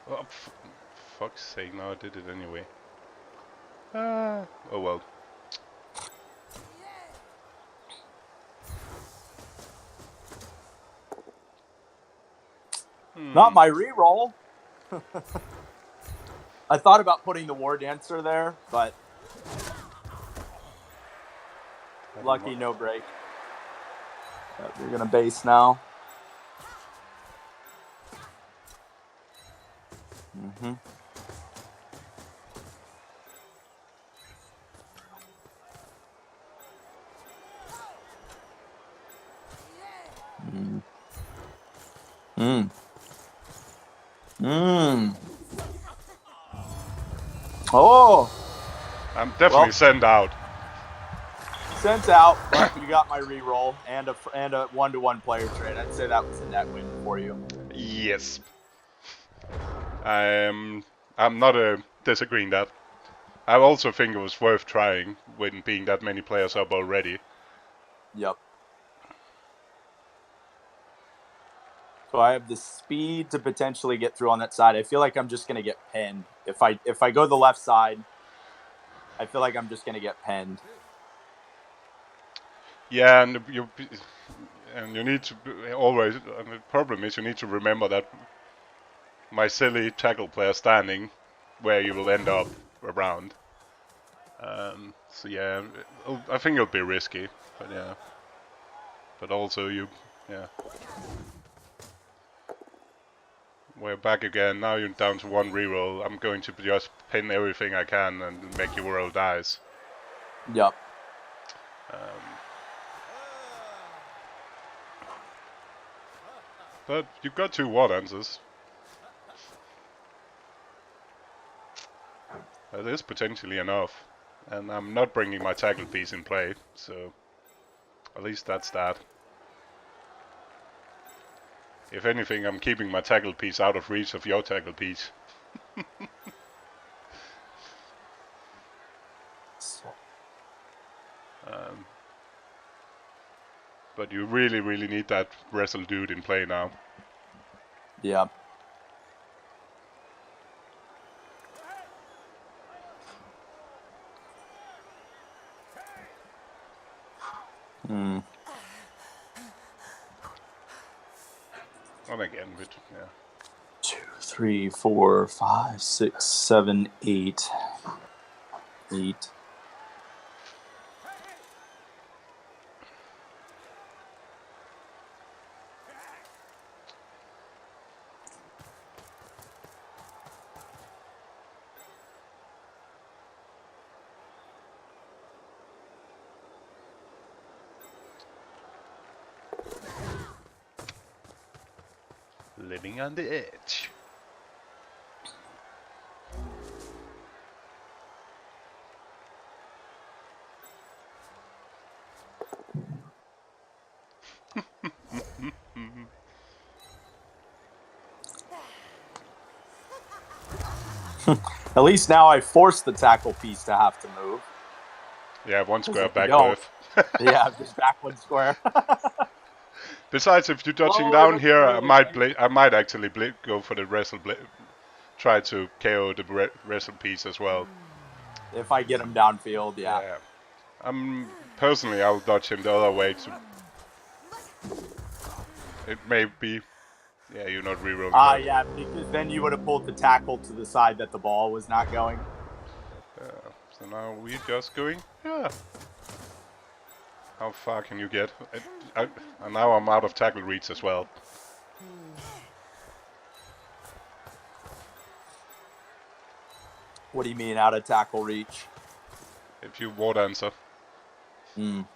Oh, fuck's sake, no, I did it anyway. Oh well. Not my reroll. I thought about putting the War Dancer there, but lucky no break. We're going to base now. Mm. Mm. Mm. Oh! I'm definitely sent out. Sent out, but you got my reroll and a 1-to-1 player trade. I'd say that was a net win for you. Yes. I'm not disagreeing that. I also think it was worth trying when being that many players up already. Yep. So I have the speed to potentially get through on that side. I feel like I'm just going to get pinned. If I go the left side, I feel like I'm just going to get pinned. Yeah, and you need to always. And the problem is you need to remember that my silly tackle player standing where you will end up around. So yeah, I think it'll be risky, but yeah. But also yeah. We're back again. Now you're down to 1 reroll. I'm going to just pin everything I can and make you roll dice. Yep. But you've got 2 ward answers. That is potentially enough. And I'm not bringing my tackle piece in play, so at least that's that. If anything, I'm keeping my tackle piece out of reach of your tackle piece. But you really, really need that wrestle dude in play now. Yeah. Hmm. And again, but yeah. 2, 3, 4, 5, 6, 7, 8. 8. Living on the edge. At least now I force the tackle piece to have to move. Yeah, 1 square If you back don't- left. Yeah, just back 1 square. Besides, if you're dodging Oh, down that's here, good. I might actually go for the wrestle try to KO the wrestle piece as well. If I get him downfield, yeah. Personally, I'll dodge him the other way. It may be. Yeah, you're not rerolling. Yeah, because then you would have pulled the tackle to the side that the ball was not going. So now we're just going. Yeah. How far can you get? And now I'm out of tackle reach as well. What do you mean out of tackle reach? If you ward answer. Mm.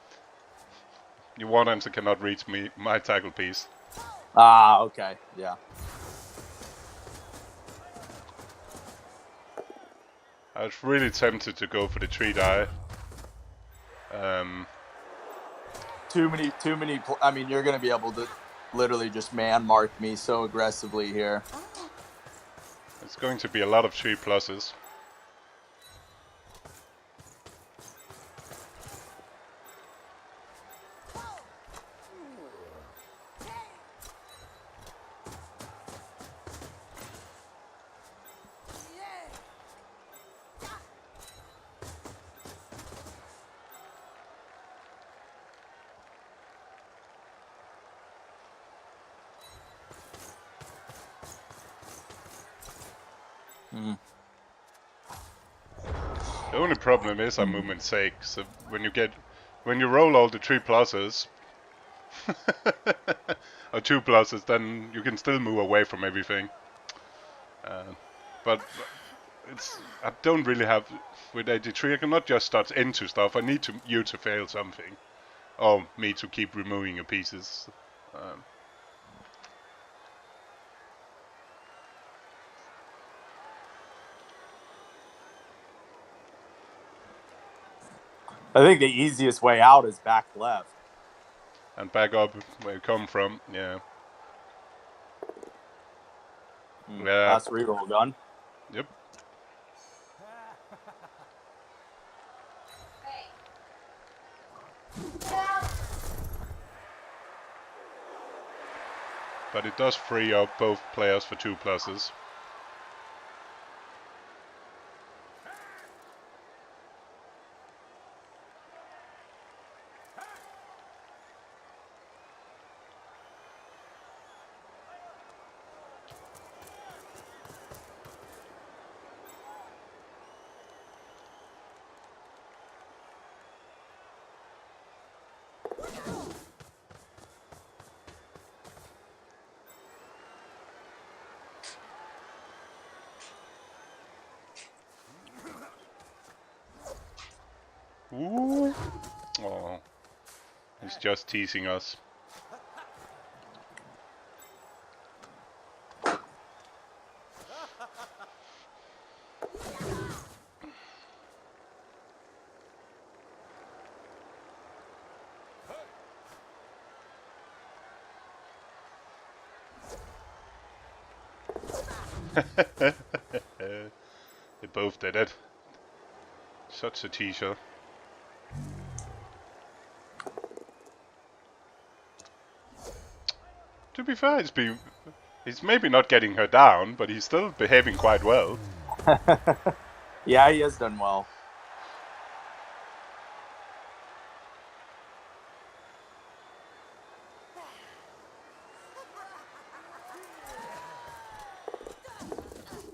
Your ward answer cannot reach my tackle piece. Ah, okay, yeah. I was really tempted to go for the 3 die. Too many. I mean, you're gonna be able to literally just man mark me so aggressively here. It's going to be a lot of 3 pluses. Mm. The only problem is our movement's sake. So when you roll all the 3 pluses or 2 pluses, then you can still move away from everything. But I don't really have with 83. I cannot just start into stuff. I need you to fail something, or me to keep removing your pieces. I think the easiest way out is back left. And back up where you come from, yeah. Yeah. Last reroll done. Yep. But it does free up both players for 2 pluses. Ooh. Oh. He's just teasing us. They both did it. Such a teaser. To be fair, he's maybe not getting her down, but he's still behaving quite well. Yeah, he has done well.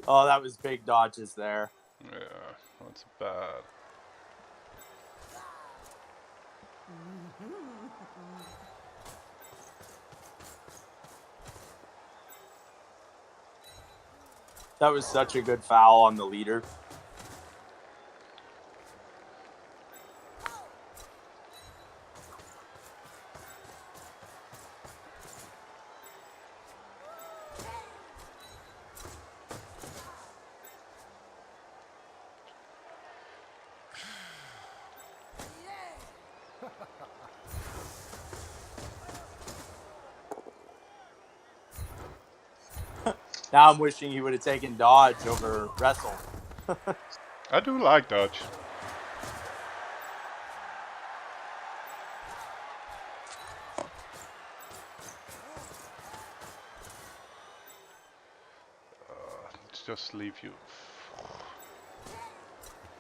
Oh, that was big dodges there. Yeah, that's bad. That was such a good foul on the leader. Now I'm wishing he would have taken dodge over wrestle. I do like dodge. Let's just leave you.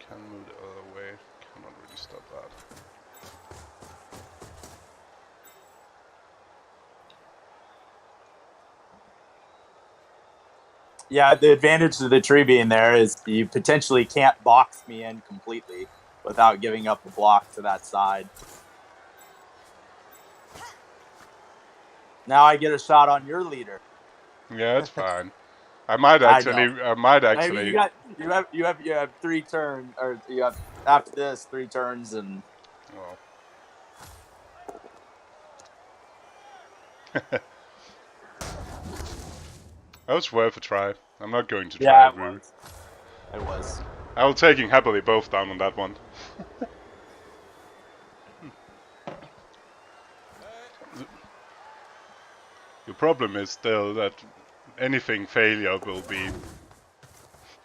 Can move the other way. Cannot really stop that. Yeah, the advantage of the tree being there is you potentially can't box me in completely without giving up a block to that side. Now I get a shot on your leader. Yeah, it's fine. I might actually. Maybe you have 3 turns, or you have after this 3 turns, and Well. That was worth a try. I'm not going to try it, Rue. It was. I will taking happily both down on that one. The problem is still that anything failure will be.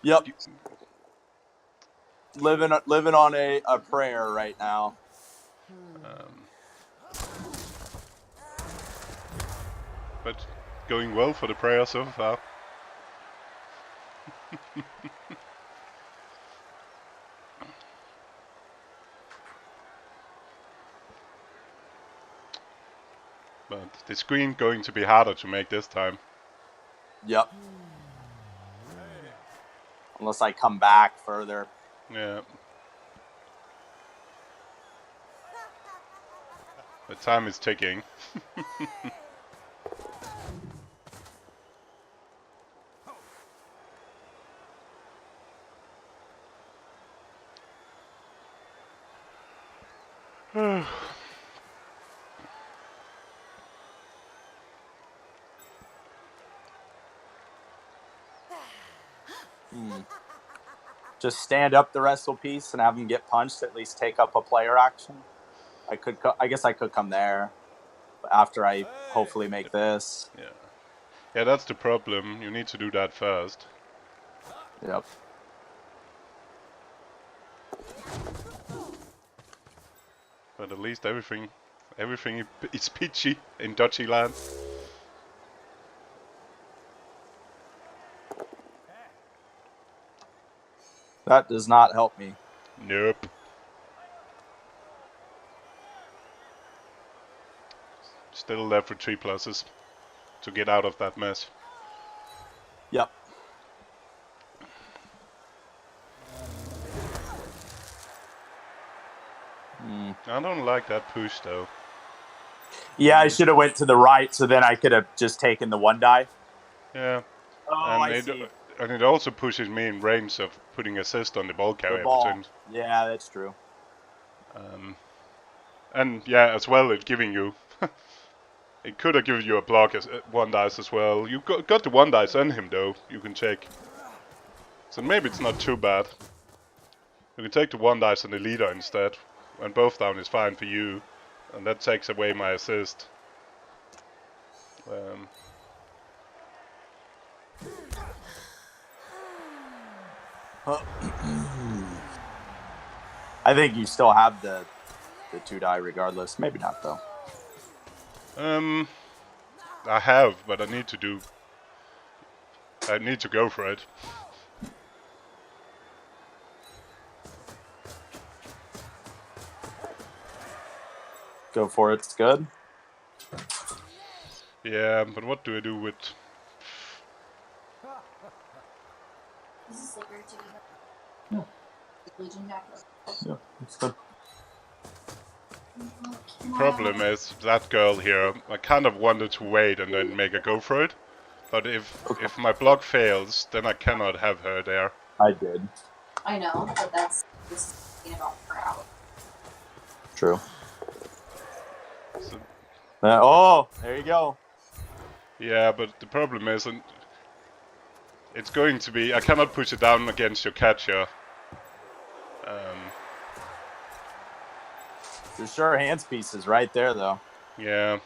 Yep. Living on a prayer right now. But going well for the prayer so far. But the screen going to be harder to make this time. Yep. Unless I come back further. Yeah. The time is ticking. Just stand up the wrestle piece and have him get punched. At least take up a player action. I guess I could come there after I hopefully make this. Yeah, that's the problem. You need to do that first. Yep. But at least everything is peachy in dodgy land. That does not help me. Nope. Still left for 3 pluses to get out of that mess. Yep. I don't like that push though. Yeah, I should have went to the right, so then I could have just taken the 1 die. Yeah. Oh, and I see. And it also pushes me in range of putting assist on the ball carrier. Yeah, that's true. And yeah, as well, it's giving you. It could have given you a block as 1 dice as well. You got the 1 dice on him though. You can check. So maybe it's not too bad. You can take the 1 dice on the leader instead, and both down is fine for you, and that takes away my assist. I think you still have the 2 die regardless. Maybe not though. I have, but I need to go for it. Go for it. It's good. Yeah, but what do I do with? Yeah, it's good. The problem is that girl here. I kind of wanted to wait and then make her go for it, but if my block fails, then I cannot have her there. I did. I know, but that's just about crowd. True. So, there you go. yeah, but the problem is, it's going to be. I cannot push it down against your catcher. There's sure hands pieces right there, though. Yeah,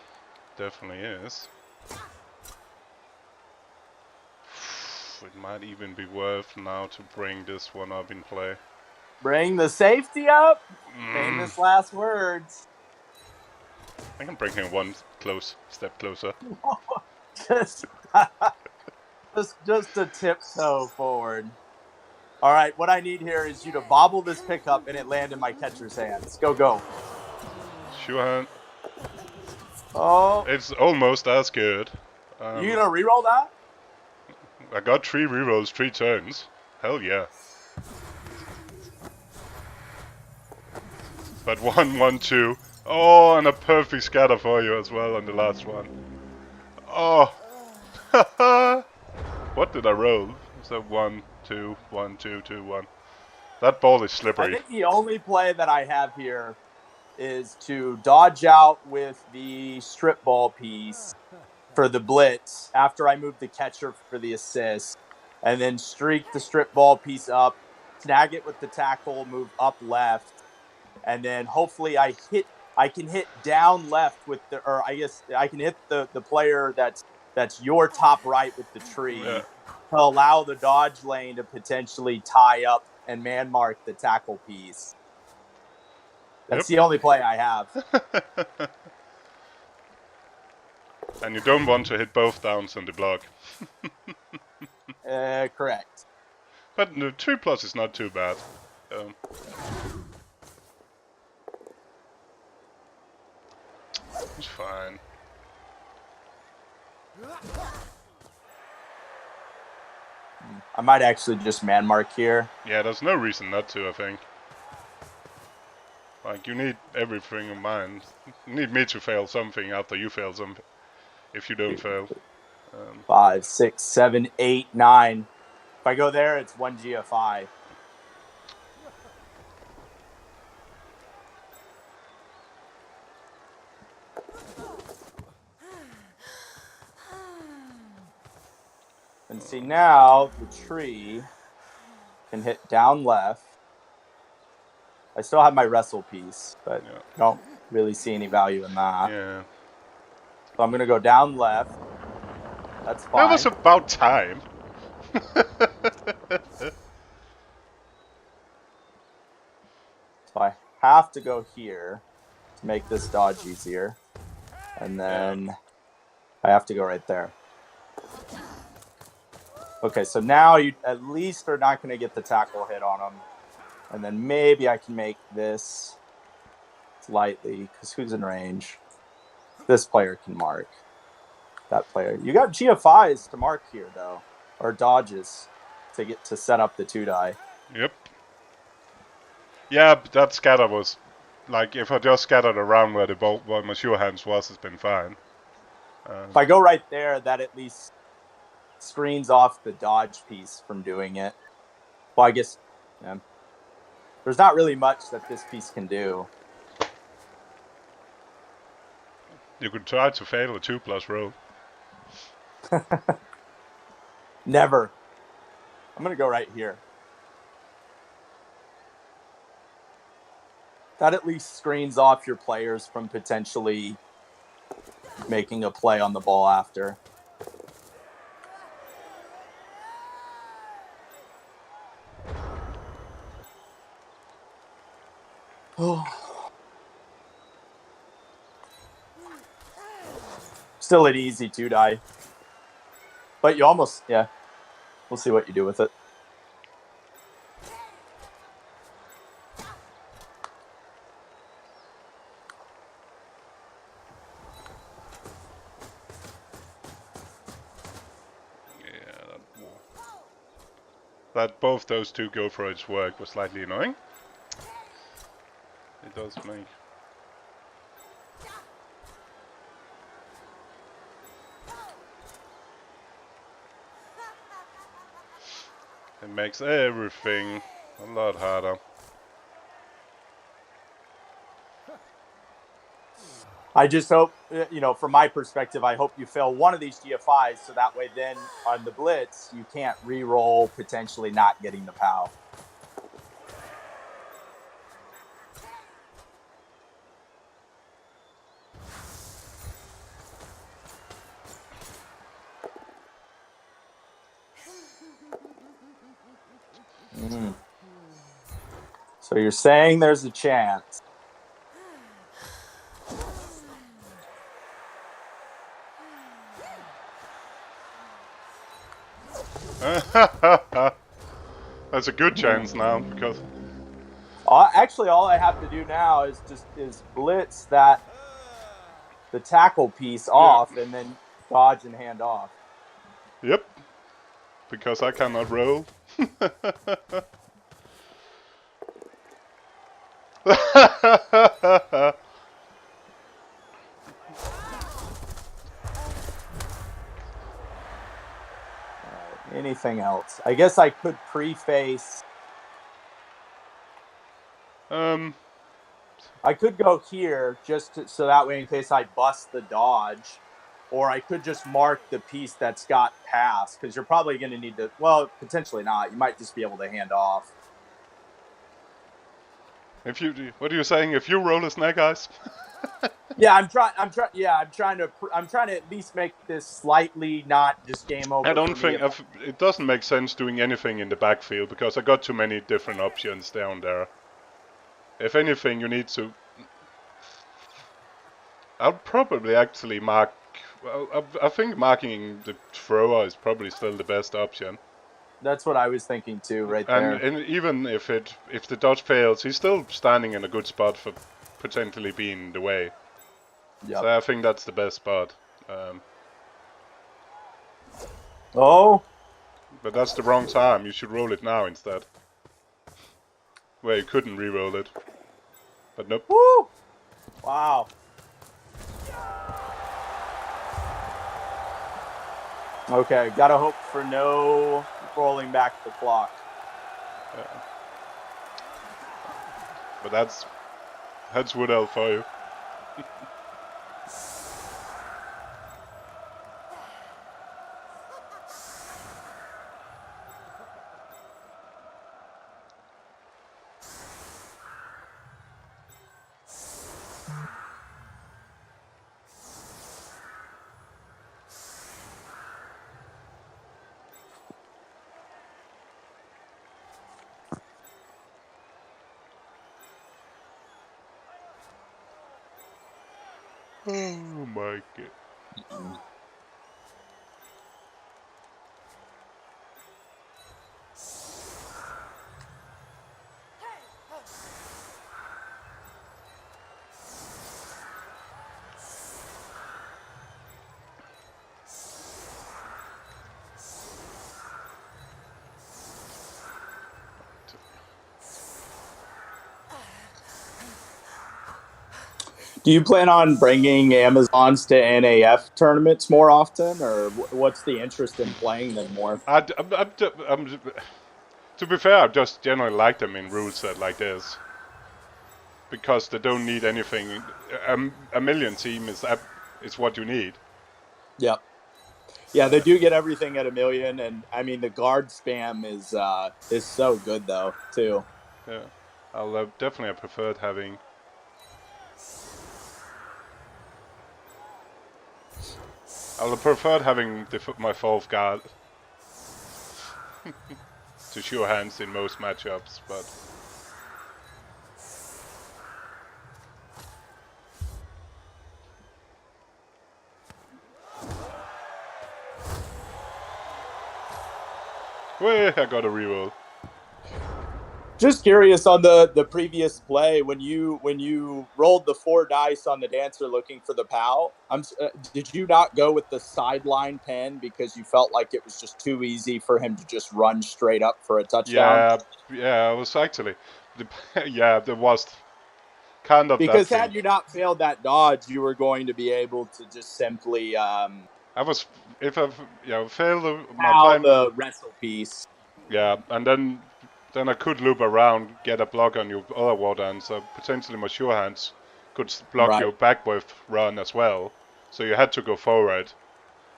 definitely is. It might even be worth now to bring this one up in play. Bring the safety up. Famous last words. I can bring him 1 step closer. just a tiptoe forward. All right, what I need here is you to bobble this pickup and it land in my catcher's hands. Go. Sure. Oh. It's almost as good. You gonna reroll that? I got 3 rerolls, 3 turns. Hell yeah. But 1, 1, 2. Oh, and a perfect scatter for you as well on the last one. Oh. What did I roll? Is that 1, 2, 1, 2, 2, 1? That ball is slippery. I think the only play that I have here is to dodge out with the strip ball piece for the blitz after I move the catcher for the assist, and then streak the strip ball piece up, snag it with the tackle, move up left, and then hopefully I can hit down left with I guess I can hit the player that's your top right with the tree to allow the dodge lane to potentially tie up and man mark the tackle piece. That's the only play I have. And you don't want to hit both downs on the block. Correct. But no, 2 plus is not too bad. It's fine. I might actually just man mark here. Yeah, there's no reason not to, I think. Like, you need everything in mind. You need me to fail something after you fail something. If you don't fail. 5, 6, 7, 8, 9. If I go there, it's 1 GFI. And see now the tree. can hit down left. I still have my wrestle piece, but Yeah. don't really see any value in that. Yeah. So I'm going to go down left. That's fine. That was about time. So I have to go here to make this dodge easier. And then I have to go right there. Okay, so now you at least are not going to get the tackle hit on him. And then maybe I can make this slightly, because who's in range? This player can mark. That player. You got GFIs to mark here, though. Or dodges to get to set up the 2-die. Yep. Yeah, but that scatter was... Like, if I just scattered around where the bolt, where my sure hands was, it's been fine. If I go right there, that at least screens off the dodge piece from doing it. Well, I guess there's not really much that this piece can do. You could try to fail a 2+ roll. Never. I'm going to go right here. That at least screens off your players from potentially making a play on the ball after. Oh. Still an easy 2-die. But you almost, we'll see what you do with it. Yeah, that both those two go for its work was slightly annoying. It does make... It makes everything a lot harder. I just hope, from my perspective, I hope you fail one of these GFIs so that way then on the blitz, you can't re-roll potentially not getting the POW. So you're saying there's a chance. That's a good chance now, because... Actually, all I have to do now is blitz the tackle piece off and then dodge and hand off. Yep. Because I cannot roll. Anything else? I guess I could preface. I could go here so that way in case I bust the dodge, or I could just mark the piece that's got pass because you're probably going to need to. Well, potentially not. You might just be able to hand off. What are you saying? If you roll a snake eyes? Yeah, I'm trying to at least make this slightly not just game over. I don't think it doesn't make sense doing anything in the backfield because I got too many different options down there. If anything, you need to. I'll probably actually mark. Well, I think marking the thrower is probably still the best option. That's what I was thinking too, right there. And even if the dodge fails, he's still standing in a good spot for potentially being in the way. Yep. So I think that's the best spot. But that's the wrong time. You should roll it now instead. Where you couldn't re-roll it. But nope. Woo! Wow. Okay, gotta hope for no rolling back the clock. Yeah. But that's Wood Elf for you. Oh my god. Do you plan on bringing Amazons to NAF tournaments more often, or what's the interest in playing them more? To be fair, I just generally like them in rule set like this. Because they don't need anything. A million team is what you need. Yep. Yeah, they do get everything at 1 million, and I mean the guard spam is so good though too. Yeah, I'll definitely have preferred having. I'll have preferred having my fourth guard to sure hands in most matchups, but. Wait, I got a reroll. Just curious on the previous play when you rolled the 4 dice on the dancer looking for the POW. Did you not go with the sideline pen because you felt like it was just too easy for him to just run straight up for a touchdown? Yeah, I was actually. Yeah, there was kind of because that had thing. you not failed that dodge, you were going to be able to just simply I was if I failed my POW plan. the wrestle piece. Yeah, and then I could loop around, get a block on your other war dance, so potentially my sure hands could block your Right. backward run as well. So you had to go forward,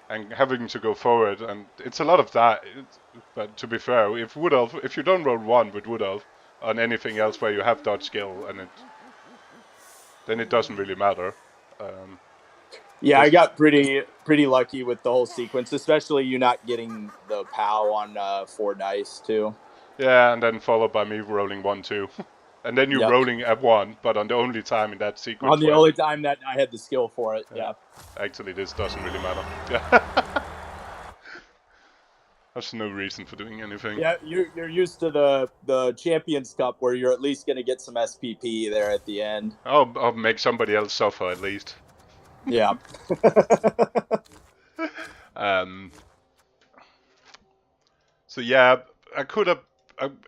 and having to go forward, and it's a lot of that. But to be fair, if you don't roll 1 with Woodolf on anything else where you have dodge skill, then it doesn't really matter. Yeah, I got pretty lucky with the whole sequence, especially you not getting the POW on 4 dice too. Yeah, and then followed by me rolling 1, 2. And then you Yep. rolling at 1, but on the only time in that sequence On the where only time that I had the skill for it. Yeah. actually this doesn't really matter. Yeah. There's no reason for doing anything. Yeah, you're used to the Champions Cup where you're at least going to get some SPP there at the end. I'll make somebody else suffer at least. Yeah. So yeah, I could have,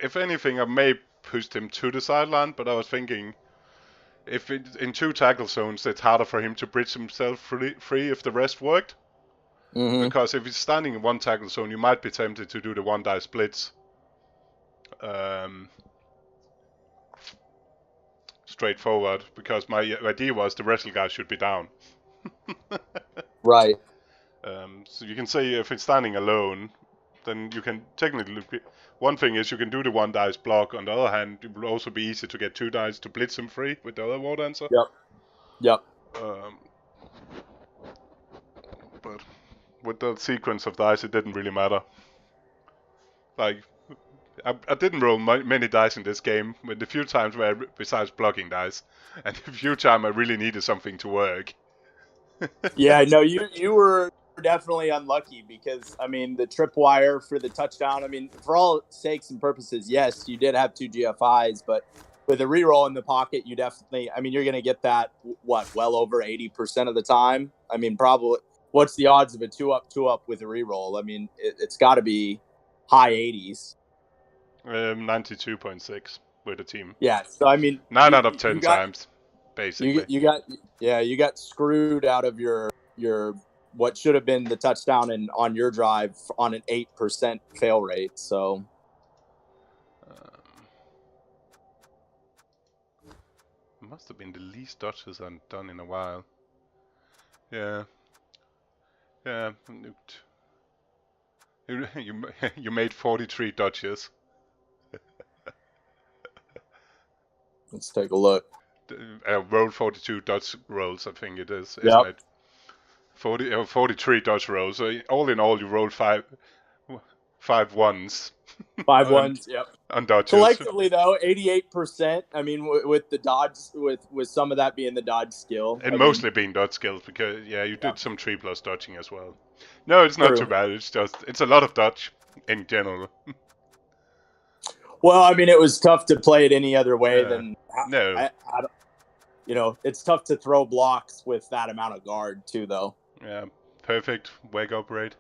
if anything, I may pushed him to the sideline, but I was thinking, if in 2 tackle zones, it's harder for him to bridge himself free if the rest worked. Mm-hmm. Because if he's standing in 1 tackle zone, you might be tempted to do the 1 die splits. Straightforward, because my idea was the wrestle guy should be down. Right. So you can say if it's standing alone, then you can technically. One thing is you can do the 1 dice block. On the other hand, it will also be easy to get 2 dice to blitz him free with the other war dancer. Yep. But with the sequence of dice, it didn't really matter. Like, I didn't roll many dice in this game, with the few times where, besides blocking dice, and the few times I really needed something to work. Yeah, no, you were definitely unlucky because I mean the tripwire for the touchdown. I mean, for all sakes and purposes, yes, you did have 2 GFIs, but with a reroll in the pocket, you definitely. I mean, you're going to get that well over 80% of the time. I mean, probably. What's the odds of a 2-up with a reroll? I mean, it's got to be high 80s. 92.6 with the team. Yeah, so I mean, 9 out of 10 times, basically. You got screwed out of your what should have been the touchdown on your drive on an 8% fail rate. So Must have been the least dodges I've done in a while. Yeah. Yeah. You made 43 dodges. let's take a look. Roll 42 dodge rolls, I think it is, Yep. isn't it? 43 dodge rolls. So all in all, you rolled 5 5 ones 5 ones. Yep. on dodges. Collectively, though, 88%. I mean, with the dodge, with some of that being the dodge skill, And I mostly mean, being dodge skills, because you did some 3+ dodging as well. No, it's not true. too bad. It's a lot of dodge in general. Well, I mean, it was tough to play it any other way than no. I don't, you know, it's tough to throw blocks with that amount of guard too, though. Yeah, perfect wake up rate.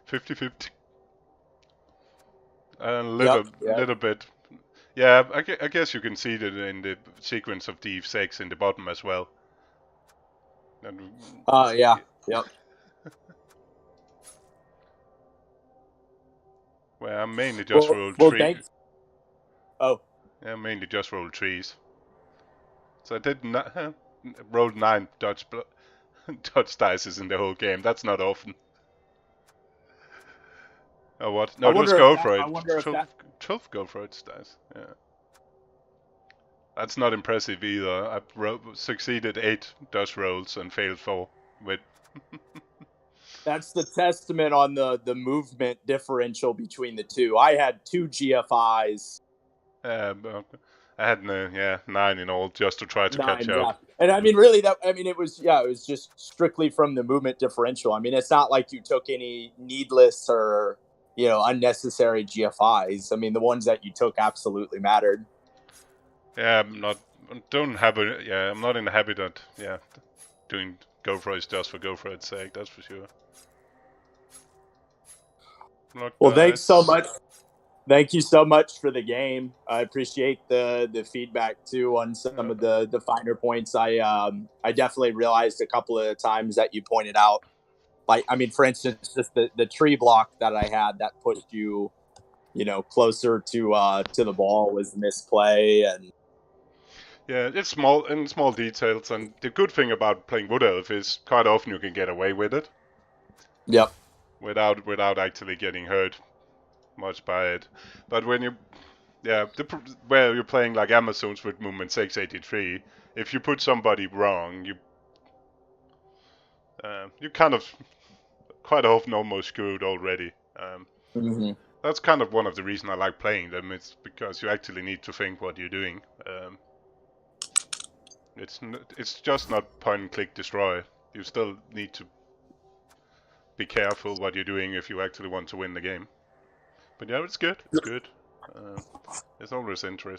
50-50. A little bit. Yeah, I guess you can see that in the sequence of DF6 in the bottom as well. Yeah. Yep. Well, I mainly just rolled Thanks. Oh. Yeah, mainly just rolled 3s. So I did rolled 9 dodge dices in the whole game. That's not often. Oh, what? No, it was go for it. 12 go for it dice. Yeah. That's not impressive either. I succeeded 8 dodge rolls and failed 4 with. That's the testament on the movement differential between the two. I had 2 GFIs. I had 9 in all just to try to catch up. And I mean, really, it was just strictly from the movement differential. I mean, it's not like you took any needless or unnecessary GFIs. I mean, the ones that you took absolutely mattered. Yeah, I'm not in the habit of doing go for it just for go for its sake. That's for sure. Well, thanks so much. Thank you so much for the game. I appreciate the feedback too on some of the finer points. I definitely realized a couple of times that you pointed out. Like, I mean, for instance, just the tree block that I had that pushed you, closer to the ball was misplay. And yeah, it's small details. And the good thing about playing Wood Elf is quite often you can get away with it. Yep. Without actually getting hurt much by it. But when you where you're playing like Amazons with movement 683, if you put somebody wrong, you kind of quite often almost screwed already. That's kind of one of the reasons I like playing them. It's because you actually need to think what you're doing. It's just not point and click destroy. You still need to be careful what you're doing if you actually want to win the game. But yeah, it's good. It's good. It's always interesting.